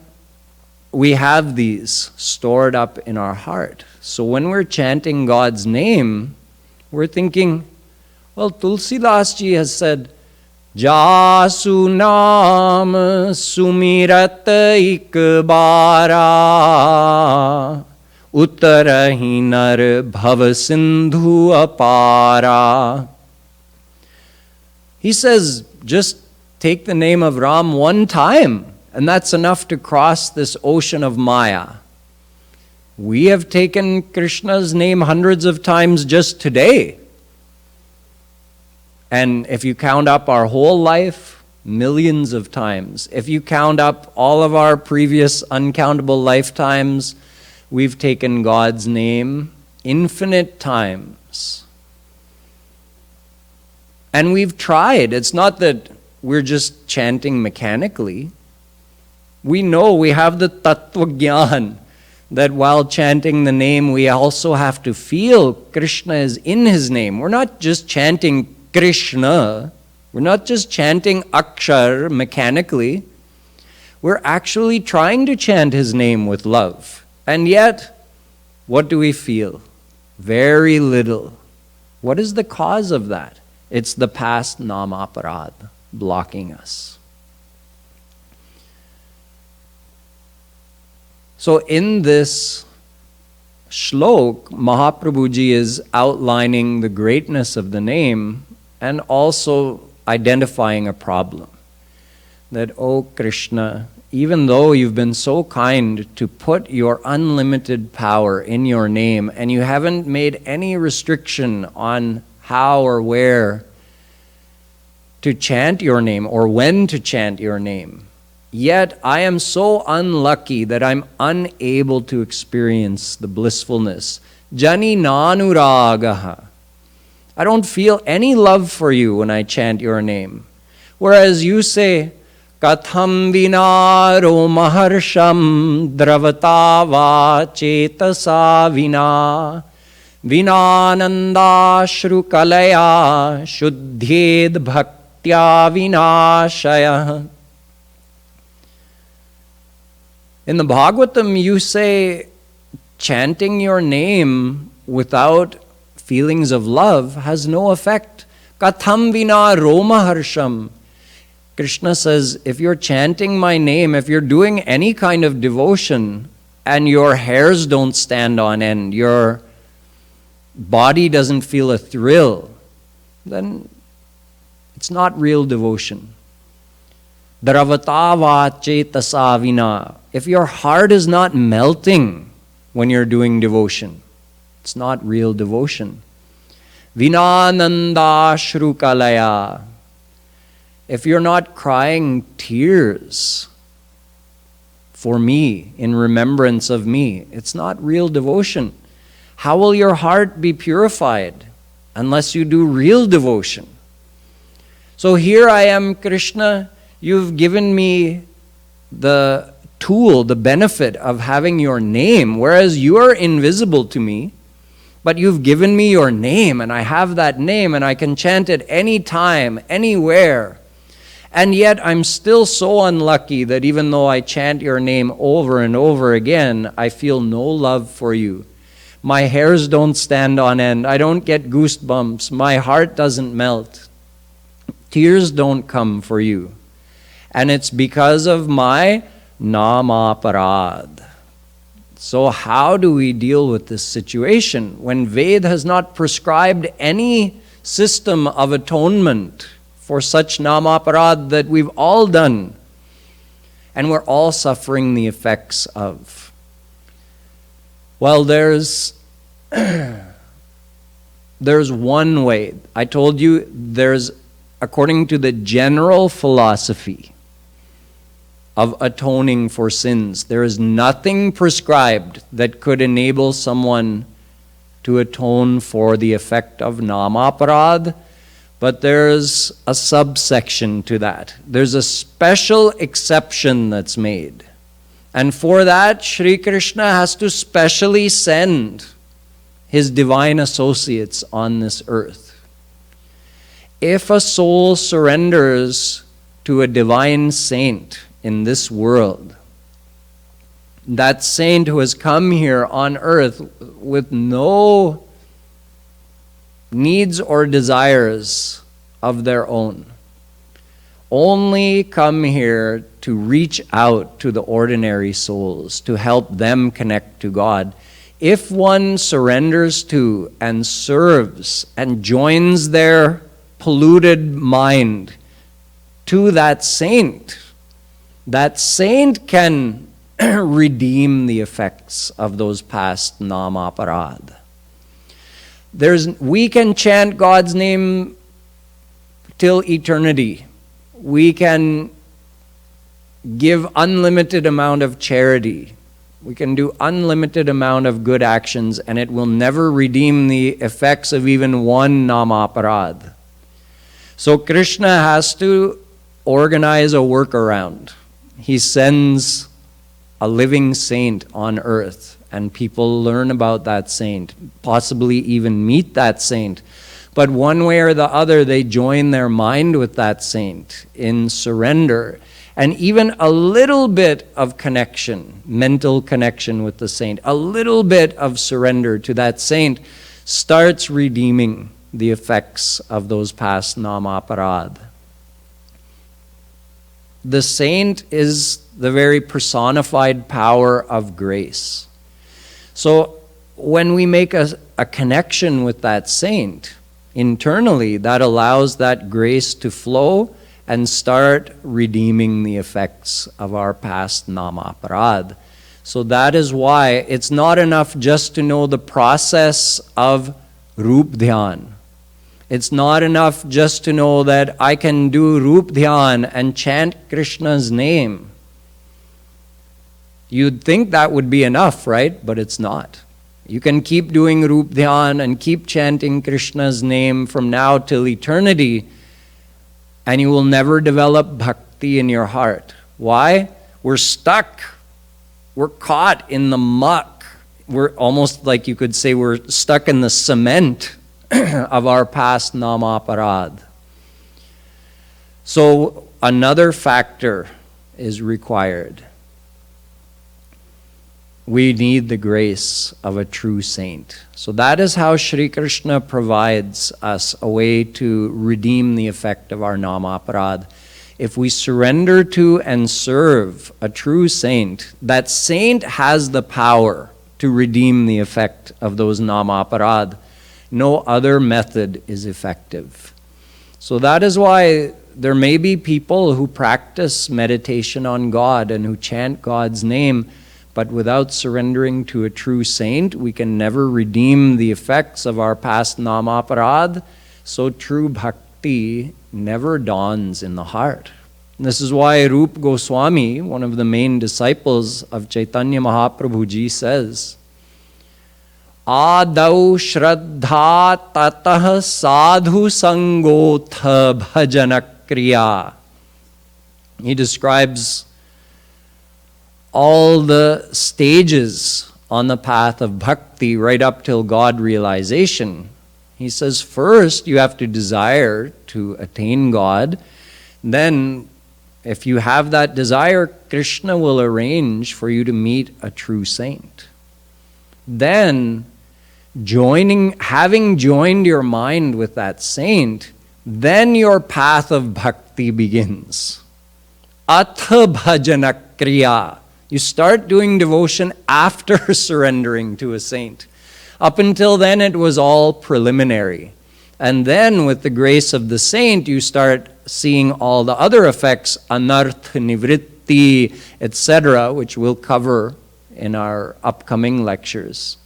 we have these stored up in our heart. So when we're chanting God's name, we're thinking, well, Tulsidas Ji has said, Jasu naam sumirat ik bara, utarahi nar bhav sindhu apara. He says, just take the name of Ram one time, and that's enough to cross this ocean of Maya. We have taken Krishna's name hundreds of times just today. And if you count up our whole life, millions of times. If you count up all of our previous uncountable lifetimes, we've taken God's name infinite times. And we've tried. It's not that we're just chanting mechanically. We know, we have the tattva gyan, that while chanting the name, we also have to feel Krishna is in his name. We're not just chanting Krishna. We're not just chanting akshar mechanically. We're actually trying to chant his name with love. And yet, what do we feel? Very little. What is the cause of that? It's the past 𝕉𝕗𝕚 blocking us. So in this shlok, Mahaprabhuji is outlining the greatness of the name and also identifying a problem. That, oh Krishna, even though you've been so kind to put your unlimited power in your name and you haven't made any restriction on how or where to chant your name or when to chant your name, yet I am so unlucky that I'm unable to experience the blissfulness. Jani nanuragaha. I don't feel any love for you when I chant your name. Whereas you say, Katham vinaro maharsham dravata chetasa vina vinananda kalaya shuddhed bhaktya vinashaya. In the Bhagavatam, you say chanting your name without feelings of love has no effect. Katham vina roma harsham. Krishna says, if you're chanting my name, if you're doing any kind of devotion and your hairs don't stand on end, your body doesn't feel a thrill, then it's not real devotion. Dravatava chetasa vina. If your heart is not melting when you're doing devotion, it's not real devotion. Vinananda shrukalaya. If you're not crying tears for me, in remembrance of me, it's not real devotion. How will your heart be purified unless you do real devotion? So here I am, Krishna, you've given me the tool, the benefit of having your name, whereas you are invisible to me, but you've given me your name, and I have that name, and I can chant it any time, anywhere. And yet I'm still so unlucky that even though I chant your name over and over again, I feel no love for you. My hairs don't stand on end. I don't get goosebumps. My heart doesn't melt. Tears don't come for you. And it's because of my 𝕉𝕗𝕚. So how do we deal with this situation when Ved has not prescribed any system of atonement for such 𝕉𝕗𝕚 that we've all done and we're all suffering the effects of? Well, there's one way. I told you there's, according to the general philosophy of atoning for sins, there is nothing prescribed that could enable someone to atone for the effect of 𝕉𝕗𝕚. But there's a subsection to that. There's a special exception that's made. And for that, Shri Krishna has to specially send his divine associates on this earth. If a soul surrenders to a divine saint in this world, that saint who has come here on earth with no needs or desires of their own, only come here to reach out to the ordinary souls, to help them connect to God. If one surrenders to and serves and joins their polluted mind to that saint can redeem the effects of those past 𝕉𝕗𝕚. We can chant God's name till eternity. We can give unlimited amount of charity. We can do unlimited amount of good actions, and it will never redeem the effects of even one 𝕉𝕗𝕚. So Krishna has to organize a workaround. He sends a living saint on earth, and people learn about that saint, possibly even meet that saint. But one way or the other, they join their mind with that saint in surrender. And even a little bit of connection, mental connection with the saint, a little bit of surrender to that saint starts redeeming the effects of those past 𝕉𝕗𝕚. The saint is the very personified power of grace. So when we make a connection with that saint internally, that allows that grace to flow and start redeeming the effects of our past 𝕉𝕗𝕚. So that is why it's not enough just to know the process of Roop Dhyan. It's not enough just to know that I can do Roop Dhyan and chant Krishna's name. You'd think that would be enough, right? But it's not. You can keep doing Roop Dhyan and keep chanting Krishna's name from now till eternity, and you will never develop bhakti in your heart. Why? We're stuck. We're caught in the muck. We're almost like you could say we're stuck in the cement of our past 𝕉𝕗𝕚. So another factor is required. We need the grace of a true saint. So that is how Shri Krishna provides us a way to redeem the effect of our 𝕉𝕗𝕚. If we surrender to and serve a true saint, that saint has the power to redeem the effect of those 𝕉𝕗𝕚. No other method is effective. So that is why there may be people who practice meditation on God and who chant God's name, but without surrendering to a true saint, we can never redeem the effects of our past 𝕉𝕗𝕚. So true bhakti never dawns in the heart. And this is why Rup Goswami, one of the main disciples of Chaitanya Mahaprabhu Ji, says, Ādau shraddha tatah sadhu sangotha bhajana kriya. He describes all the stages on the path of bhakti right up till God realization. He says, first you have to desire to attain God. Then, if you have that desire, Krishna will arrange for you to meet a true saint. Then, having joined your mind with that saint, then your path of bhakti begins. Atha bhajana kriya. You start doing devotion after surrendering to a saint. Up until then, it was all preliminary. And then, with the grace of the saint, you start seeing all the other effects, anartha, nivritti, etc., which we'll cover in our upcoming lectures.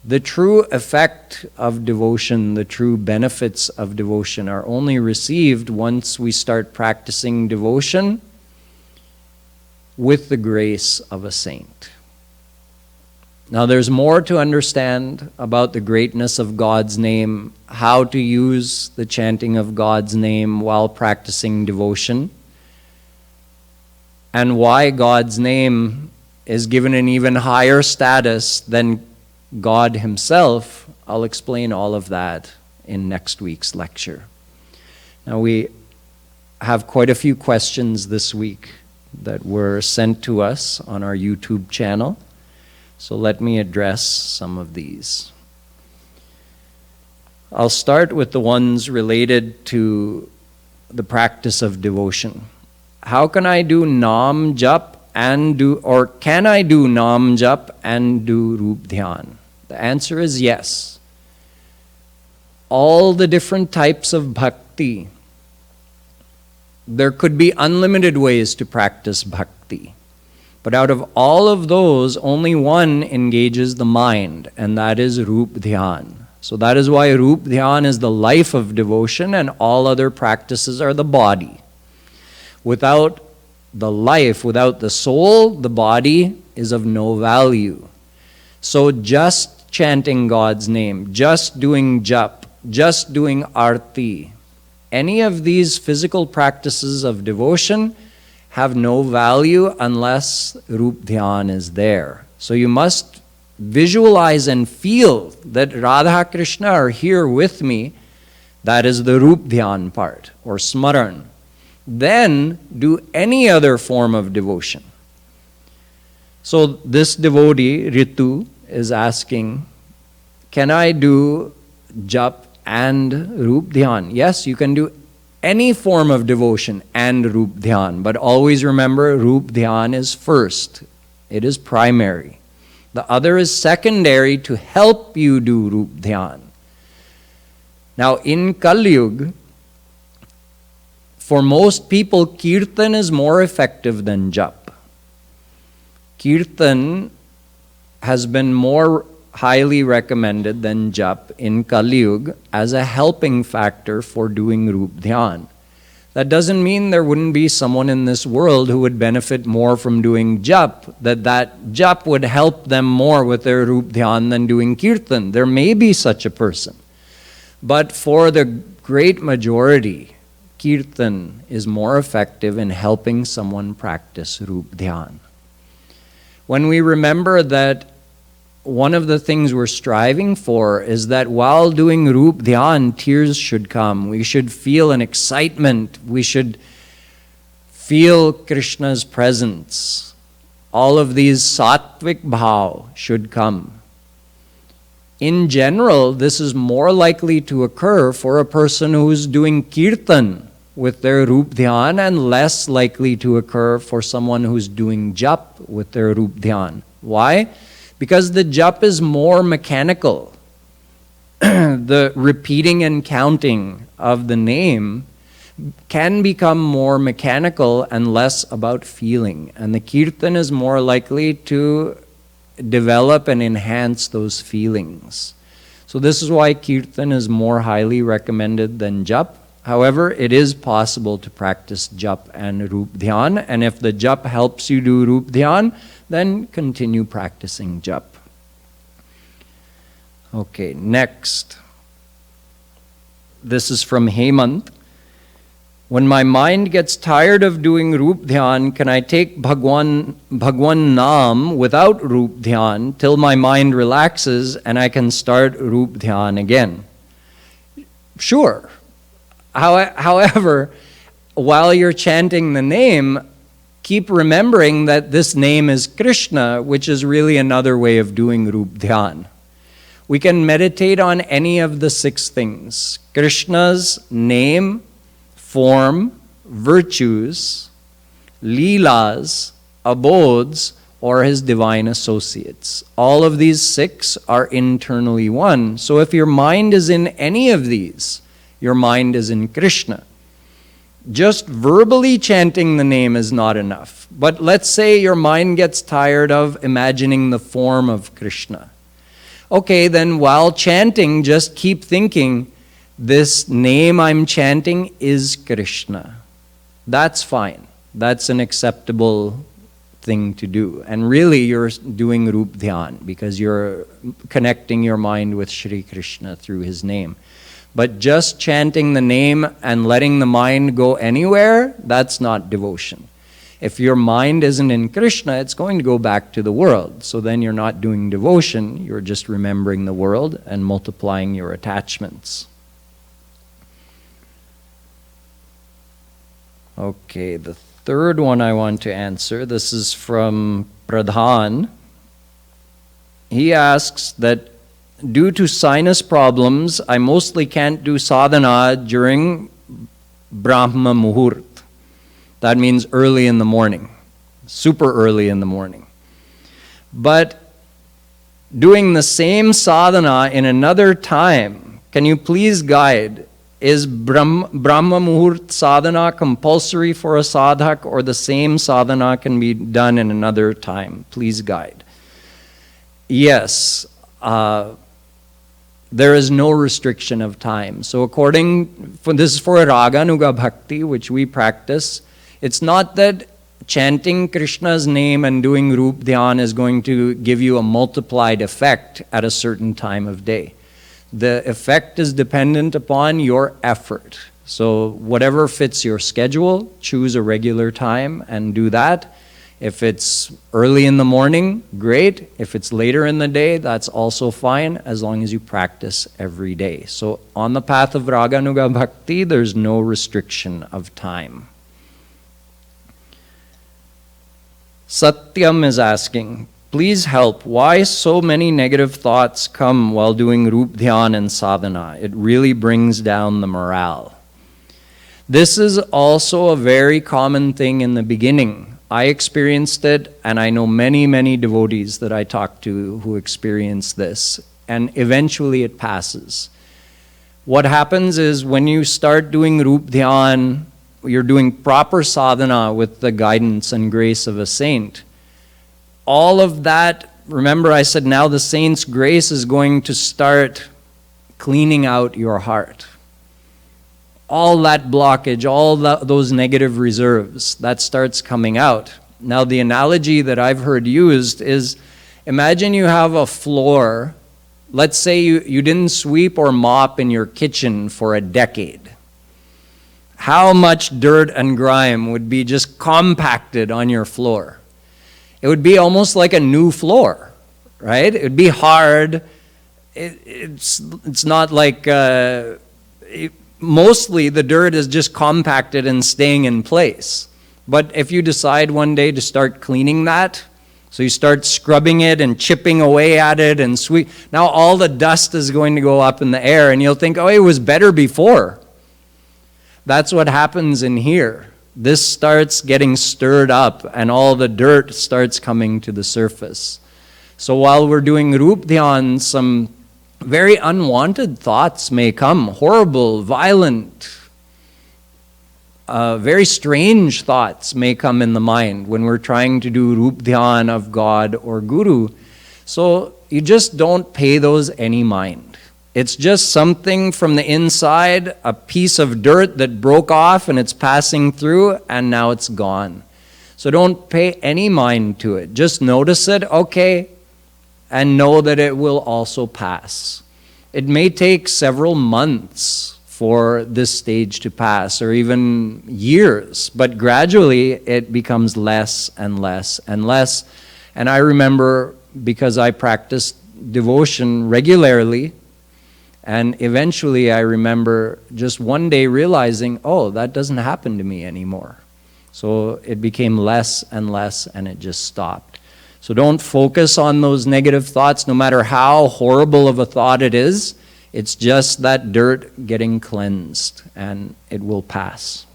The true effect of devotion, the true benefits of devotion are only received once we start practicing devotion with the grace of a saint. Now there's more to understand about the greatness of God's name, how to use the chanting of God's name while practicing devotion, and why God's name is given an even higher status than God Himself. I'll explain all of that in next week's lecture. Now we have quite a few questions this week that were sent to us on our YouTube channel. So let me address some of these. I'll start with the ones related to the practice of devotion. How can I do Nam Jap can I do Nam Jap and do Roop Dhyan? The answer is yes. All the different types of bhakti, there could be unlimited ways to practice bhakti. But out of all of those, only one engages the mind, and that is Roop Dhyan. So that is why Roop Dhyan is the life of devotion, and all other practices are the body. Without the life, without the soul, the body is of no value. So just chanting God's name, just doing jap, just doing arti, any of these physical practices of devotion have no value unless Roop Dhyan is there. So you must visualize and feel that Radha Krishna are here with me. That is the Roop Dhyan part, or Smaran. Then do any other form of devotion. So this devotee, Ritu, is asking, can I do jap and Roop Dhyan? Yes, you can do any form of devotion and Roop Dhyan, but always remember Roop Dhyan is first. It is primary. The other is secondary to help you do Roop Dhyan. Now in Kali Yuga, for most people, kirtan is more effective than jap. Kirtan has been more highly recommended than jap in Kali Yuga as a helping factor for doing Roop Dhyan. That doesn't mean there wouldn't be someone in this world who would benefit more from doing jap, that jap would help them more with their Roop Dhyan than doing kirtan. There may be such a person. But for the great majority, kirtan is more effective in helping someone practice Roop Dhyan. When we remember that one of the things we're striving for is that while doing Roop Dhyan, tears should come. We should feel an excitement. We should feel Krishna's presence. All of these sattvic bhav should come. In general, this is more likely to occur for a person who's doing kirtan with their Roop Dhyan and less likely to occur for someone who's doing jap with their Roop Dhyan. Why? Because the jap is more mechanical. The repeating and counting of the name can become more mechanical and less about feeling. And the kirtan is more likely to develop and enhance those feelings. So this is why kirtan is more highly recommended than jap. However, it is possible to practice jap and Roop Dhyan, and if the jap helps you do Roop Dhyan, then continue practicing jap. Okay, next. This is from Hemant. When my mind gets tired of doing Roop Dhyan, can I take Bhagwan Naam without Roop Dhyan till my mind relaxes and I can start Roop Dhyan again? Sure. However, while you're chanting the name, keep remembering that this name is Krishna, which is really another way of doing Roop Dhyan. We can meditate on any of the 6 things: Krishna's name, form, virtues, leelas, abodes, or his divine associates. All of these 6 are internally one. So if your mind is in any of these, your mind is in Krishna. Just verbally chanting the name is not enough. But let's say your mind gets tired of imagining the form of Krishna. Okay, then while chanting, just keep thinking, this name I'm chanting is Krishna. That's fine. That's an acceptable thing to do. And really you're doing Roop Dhyan because you're connecting your mind with Shri Krishna through his name. But just chanting the name and letting the mind go anywhere, that's not devotion. If your mind isn't in Krishna, it's going to go back to the world. So then you're not doing devotion, you're just remembering the world and multiplying your attachments. Okay, the third one I want to answer, this is from Pradhan. He asks that due to sinus problems, I mostly can't do sadhana during Brahma Muhurt. That means early in the morning, super early in the morning. But doing the same sadhana in another time, can you please guide, is Brahma Muhurt sadhana compulsory for a sadhak, or the same sadhana can be done in another time? Please guide. Yes. There is no restriction of time. So this is for Raganuga Bhakti, which we practice. It's not that chanting Krishna's name and doing Roop Dhyan is going to give you a multiplied effect at a certain time of day. The effect is dependent upon your effort. So whatever fits your schedule, choose a regular time and do that. If it's early in the morning, great. If it's later in the day, that's also fine, as long as you practice every day. So on the path of Raganuga Bhakti, there's no restriction of time. Satyam is asking, Please help. Why so many negative thoughts come while doing Rup Dhyan and sadhana? It really brings down the morale. This is also a very common thing in the beginning. I experienced it, and I know many, many devotees that I talk to who experience this, and eventually it passes. What happens is when you start doing Rup Dhyan, you're doing proper sadhana with the guidance and grace of a saint. All of that, remember I said now the saint's grace is going to start cleaning out your heart. All that blockage, all those negative reserves, that starts coming out. Now the analogy that I've heard used is, imagine you have a floor. Let's say you didn't sweep or mop in your kitchen for a decade. How much dirt and grime would be just compacted on your floor? It would be almost like a new floor, right? It would be hard. It's not like... mostly the dirt is just compacted and staying in place. But if you decide one day to start cleaning that, so you start scrubbing it and chipping away at it and sweep, now all the dust is going to go up in the air and you'll think, oh, it was better before. That's what happens in here. This starts getting stirred up and all the dirt starts coming to the surface. So while we're doing Rup Dhyan, some very unwanted thoughts may come, horrible, violent, very strange thoughts may come in the mind when we're trying to do Rup Dhyan of God or Guru. So you just don't pay those any mind. It's just something from the inside, a piece of dirt that broke off and it's passing through and now it's gone. So don't pay any mind to it. Just notice it, okay, and know that it will also pass. It may take several months for this stage to pass, or even years, but gradually it becomes less and less and less. And I remember, because I practiced devotion regularly, and eventually I remember just one day realizing, oh, that doesn't happen to me anymore. So it became less and less, and it just stopped. So don't focus on those negative thoughts, no matter how horrible of a thought it is. It's just that dirt getting cleansed, and it will pass.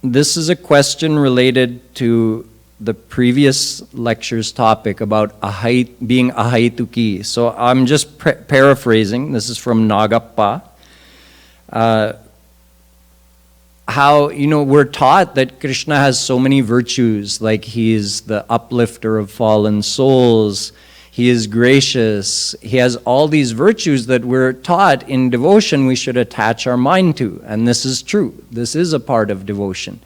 This is a question related to the previous lecture's topic about being ahaituki. So I'm just paraphrasing. This is from Nagappa. How, we're taught that Krishna has so many virtues, like he is the uplifter of fallen souls, he is gracious, he has all these virtues that we're taught in devotion we should attach our mind to. And this is true. This is a part of devotion.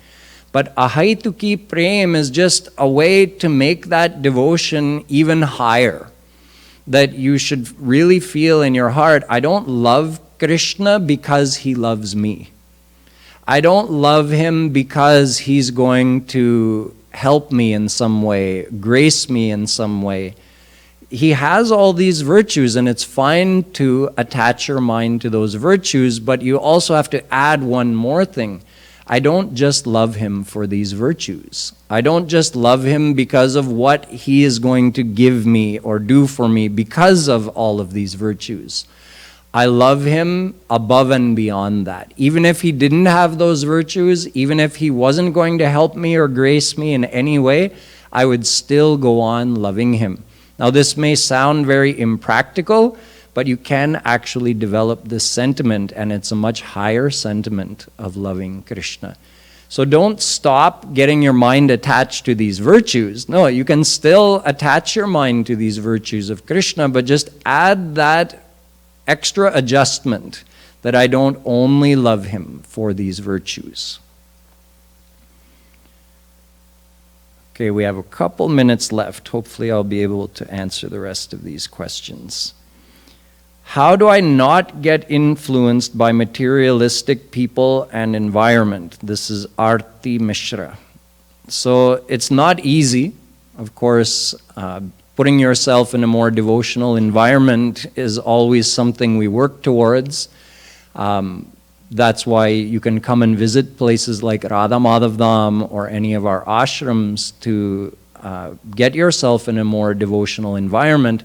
But ahaituki prem is just a way to make that devotion even higher. That you should really feel in your heart, I don't love Krishna because he loves me. I don't love him because he's going to help me in some way, grace me in some way. He has all these virtues, and it's fine to attach your mind to those virtues, but you also have to add one more thing. I don't just love him for these virtues. I don't just love him because of what he is going to give me or do for me because of all of these virtues. I love him above and beyond that. Even if he didn't have those virtues, even if he wasn't going to help me or grace me in any way, I would still go on loving him. Now this may sound very impractical, but you can actually develop this sentiment, and it's a much higher sentiment of loving Krishna. So don't stop getting your mind attached to these virtues. No, you can still attach your mind to these virtues of Krishna, but just add that extra adjustment that I don't only love him for these virtues. Okay, we have a couple minutes left. Hopefully I'll be able to answer the rest of these questions. How do I not get influenced by materialistic people and environment? This is Arti Mishra. So it's not easy, of course. Putting yourself in a more devotional environment is always something we work towards. That's why you can come and visit places like Radha Madhav Dham or any of our ashrams to get yourself in a more devotional environment.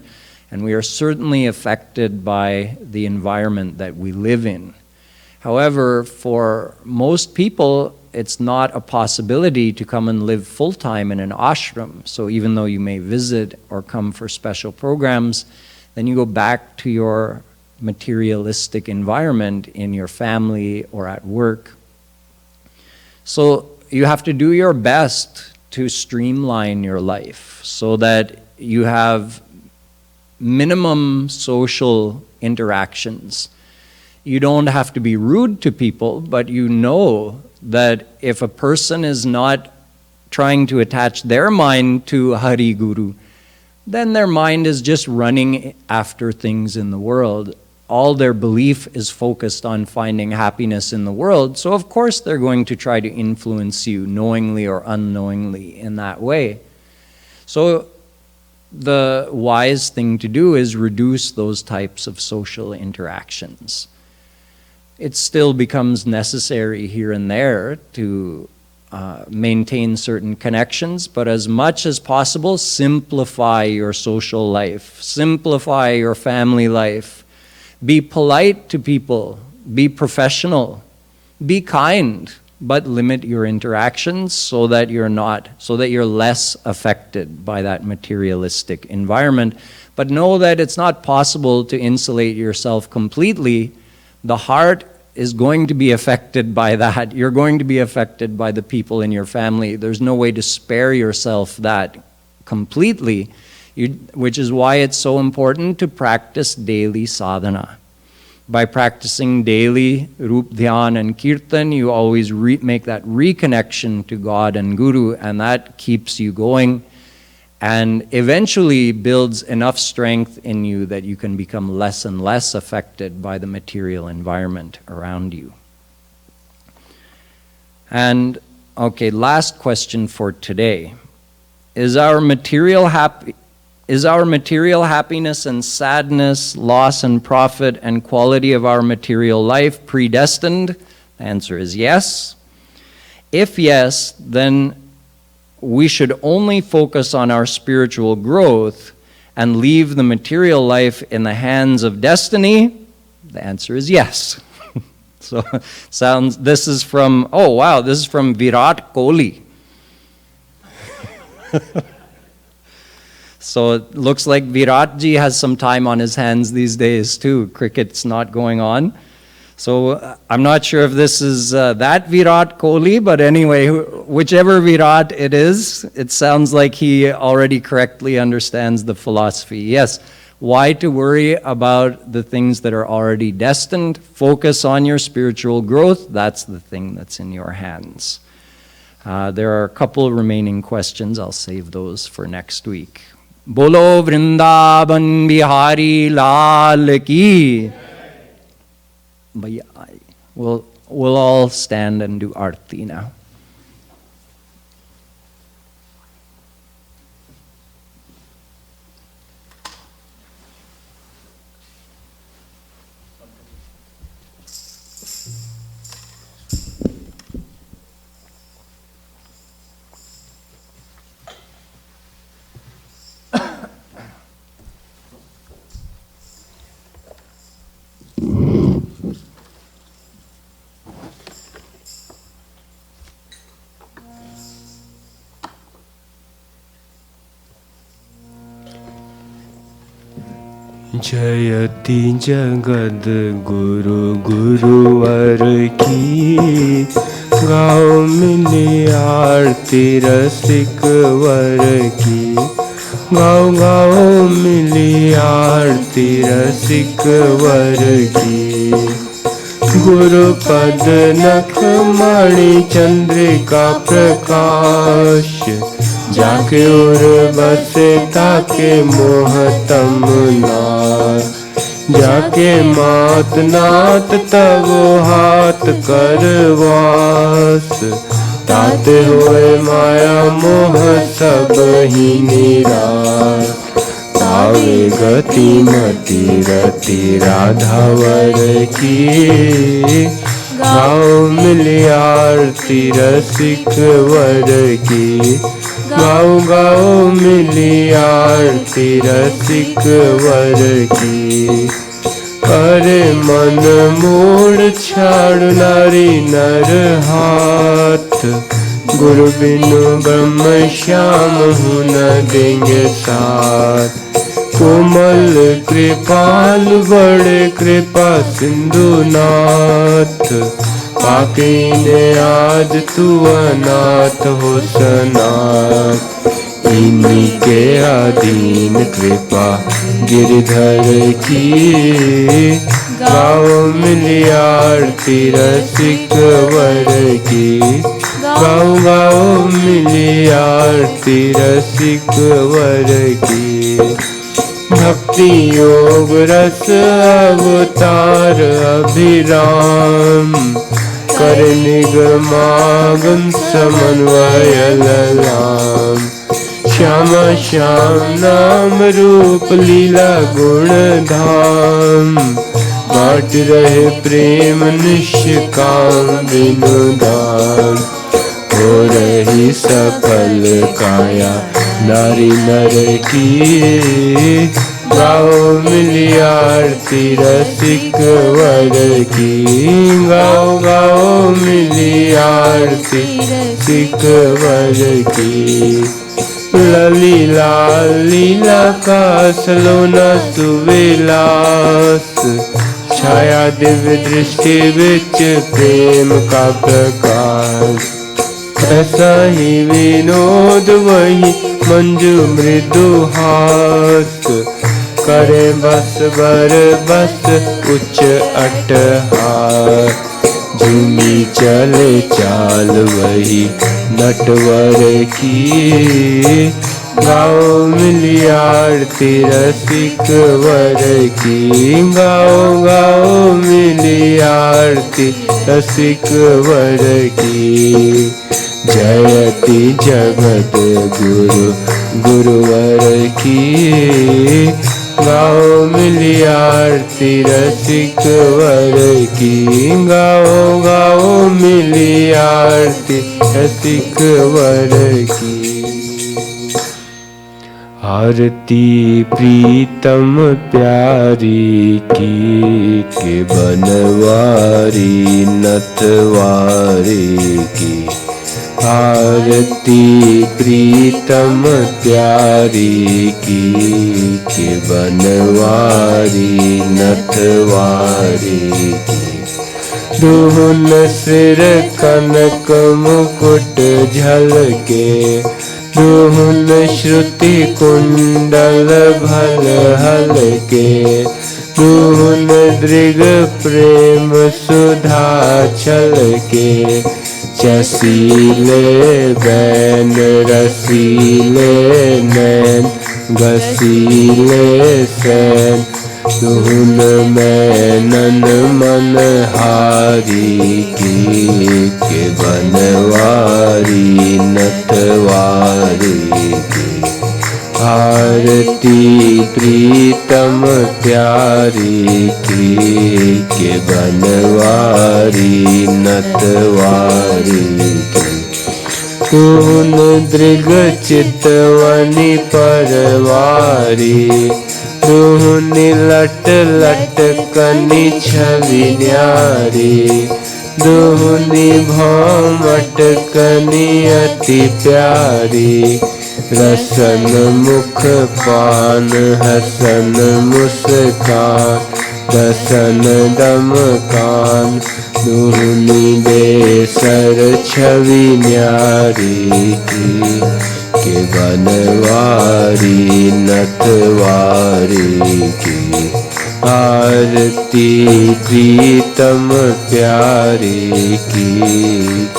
And we are certainly affected by the environment that we live in. However, for most people, it's not a possibility to come and live full-time in an ashram. So even though you may visit or come for special programs, then you go back to your materialistic environment in your family or at work. So you have to do your best to streamline your life so that you have minimum social interactions. You don't have to be rude to people, but you know that if a person is not trying to attach their mind to Hari Guru, then their mind is just running after things in the world. All their belief is focused on finding happiness in the world, so of course they're going to try to influence you knowingly or unknowingly in that way. So the wise thing to do is reduce those types of social interactions. It still becomes necessary here and there to maintain certain connections, but as much as possible, simplify your social life, simplify your family life. Be polite to people, be professional, be kind, but limit your interactions so that you're less affected by that materialistic environment. But know that it's not possible to insulate yourself completely. The heart is going to be affected by that. You're going to be affected by the people in your family. There's no way to spare yourself that completely. Which is why it's so important to practice daily sadhana. By practicing daily Rup, Dhyan, and Kirtan, you always make that reconnection to God and Guru, and that keeps you going and eventually builds enough strength in you that you can become less and less affected by the material environment around you. And, okay, last question for today. Is our material happiness and sadness, loss and profit, and quality of our material life predestined? The answer is yes. If yes, then we should only focus on our spiritual growth and leave the material life in the hands of destiny. The answer is yes. So this is from Virat Kohli. So it looks like Viratji has some time on his hands these days too. Cricket's not going on. So I'm not sure if this is that Virat Kohli, but anyway, whichever Virat it is, it sounds like he already correctly understands the philosophy. Yes, why to worry about the things that are already destined? Focus on your spiritual growth. That's the thing that's in your hands. There are a couple remaining questions. I'll save those for next week. Bolo Vrindavan Bihari Lal Ki. Bhaiya, we'll all stand and do arti now. जयति जगद्गुरु गुरुवर की गाओ मिली आरती रसिक वर की गाओ गाओ मिली आरती रसिक वर की गुरु पद नख मणि चंद्रिका प्रकाश जाके उर बसे ताके मोहतम नाथ जाके मात नाथ तब हाथ करवास ताते हुए माया मोह सब ही निराश तावे गति मति रति राधावर की गाओ मिली आरती रसिक वर की। गाओ गाओ मिली आरती रसिक वर की। अरे मन मोड़ छाड़ नारी नर हाथ, गुरु बिनु ब्रह्म श्याम हूँ न देंगे साथ। कोमल कृपाल बड़े कृपा सिंधु नाथ, पाके ने आज तू अनाथ हो सनाथ। इन्हीं के अधीन कृपा गिरधर की। गाओ मिली आरती रसिक वर की। गाओ गाओ मिली आरती रसिक वर की। भक्ति योग रस अवतार अभिराम, कर निगमागम समन्वय ललाम। श्यामा श्याम नाम रूप लीला गुण धाम, बाँट रहे प्रेम निष्काम बिनु दाम। हो रही सफल काया नारी नर की। गाओ मिली आरती रसिक वर की। गाओ गाओ मिली आरती रसिक वर की। ललीला लीला का सलोना सुविलास, छाया दिव्य दृष्टि विच प्रेम का प्रकाश। ऐसा ही विनोद वही मंजू मृदु हास, करे बस बर बस उच्च अट्टहास। झूमी चले चाल वही नटवर की। गाओ मिली आरती रसिक वर की। गाओ गाओ मिली आरती रसिक वर की। जयति जगत गुरु गुरुवर की। गाओ मिली आरती रसिक वर की। गाओ गाओ मिली आरती रसिक वर की। आरती प्रीतम प्यारी की, के बनवारी नथवारी की। आरती प्रीतम प्यारी की, के बनवारी नथवारी की। दुहन सिर कनक मुकुट झलके, दुहन श्रुति कुंडल भल हलके। दुहन दृग प्रेम सुधा छलके, चसीले बैन रसीले नैन, गसीले सैन। दुहन मैनन मन हारी की, के बनवारी नथवारी की। आरती प्रीतम प्यारी की, के बनवारी नथवारी की। कौन दृग चितवनी परवारी, दुहनी लट लट कनी छवि न्यारी। दुहनी भौमट कनी अति प्यारी, रसन मुख पान हसन मुस्कान। दसन दम कान, दुहनी बेसर छवि न्यारी की, के बनवारी नथवारी की। आरती प्रीतम प्यारी की,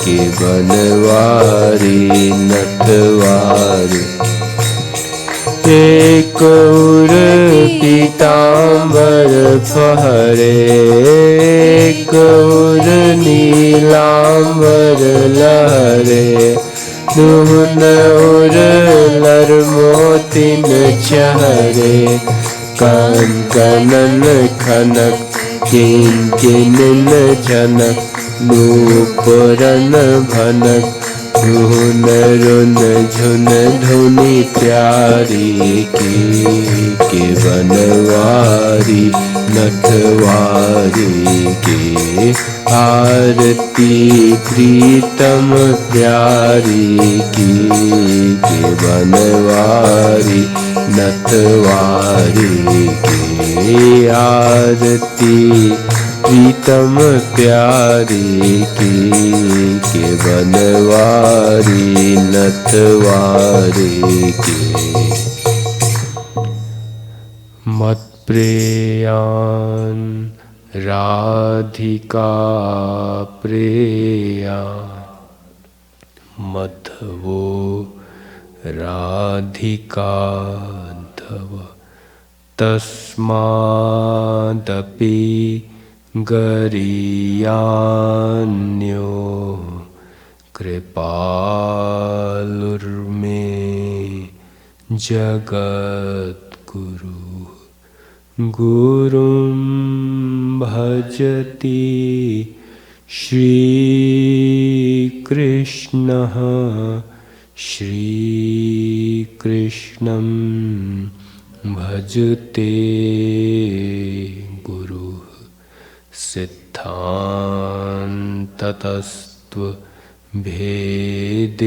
के बनवारी नथवारी। एक उर पीतांबर फहरे, एक उर नीलांबर लहरे। दुहन उर लर मोतिन चहरे, कन कनन खनक किन किन झनक। नूपुरन भनक धुन रुन झुन धुनि प्यारी के बनवारी नथवारी के आरती प्रीतम प्यारी के बनवारी नथवारी के आरती प्रीतम प्यारी के बनवारी नथवारी के मत प्रेयान राधिका प्रेयान मधवो राधिका धव तस्मादपि गरीयान्यो कृपालुर्मे जगद्गुरु गुरुं भजति श्रीकृष्णः श्रीकृष्णं भजते गुरु सिद्धान्ततस्त्व भेदेपि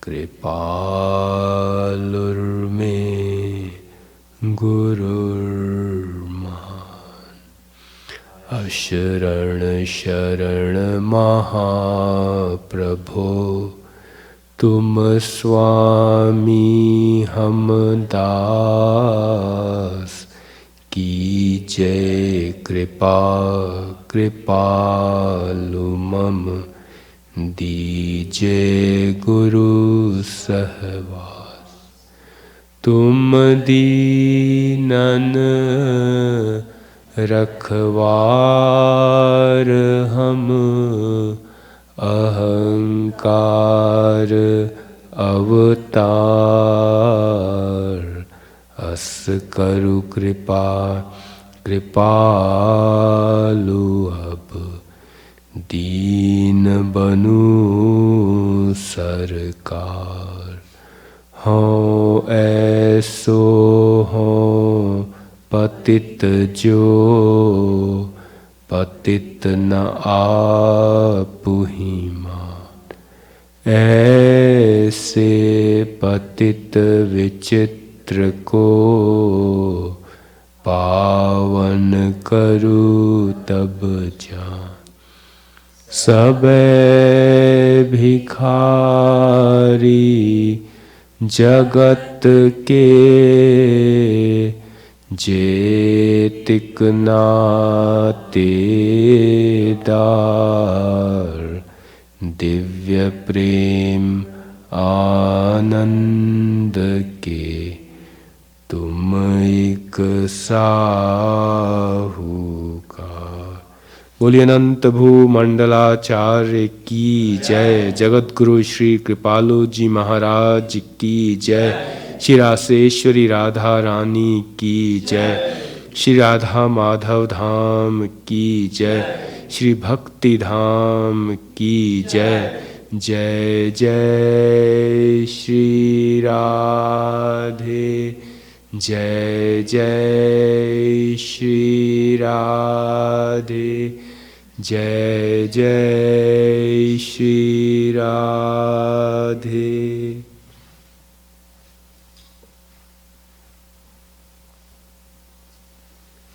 कृपालुर्मे गुरुर्महान् अशरण शरण महाप्रभो तुम स्वामी हम दास कीजय कृपा कृपालु मम दीजय गुरु सहवास तुम दीनन रखवार हम अहंकार अवतार अस करु कृपा कृपालु अब दीन बनु सरकार हों ऐसो हों पतित जो पतित न आपुहि मान ऐसे पतित विचित्र को पावन करू तब जान सबे भिखारी जगत के जेतिक नाते दार दिव्य प्रेम आनंद के तुम एक साहूकार बोलिए अनंत भूमंडलाचार्य की जय जगतगुरु श्री कृपालु जी महाराज की जय श्री रासेश्वरी राधा रानी की जय श्री राधा माधव धाम की जय श्री भक्ति धाम की जय जय जय श्री राधे जय जय श्री राधे जय जय श्री राधे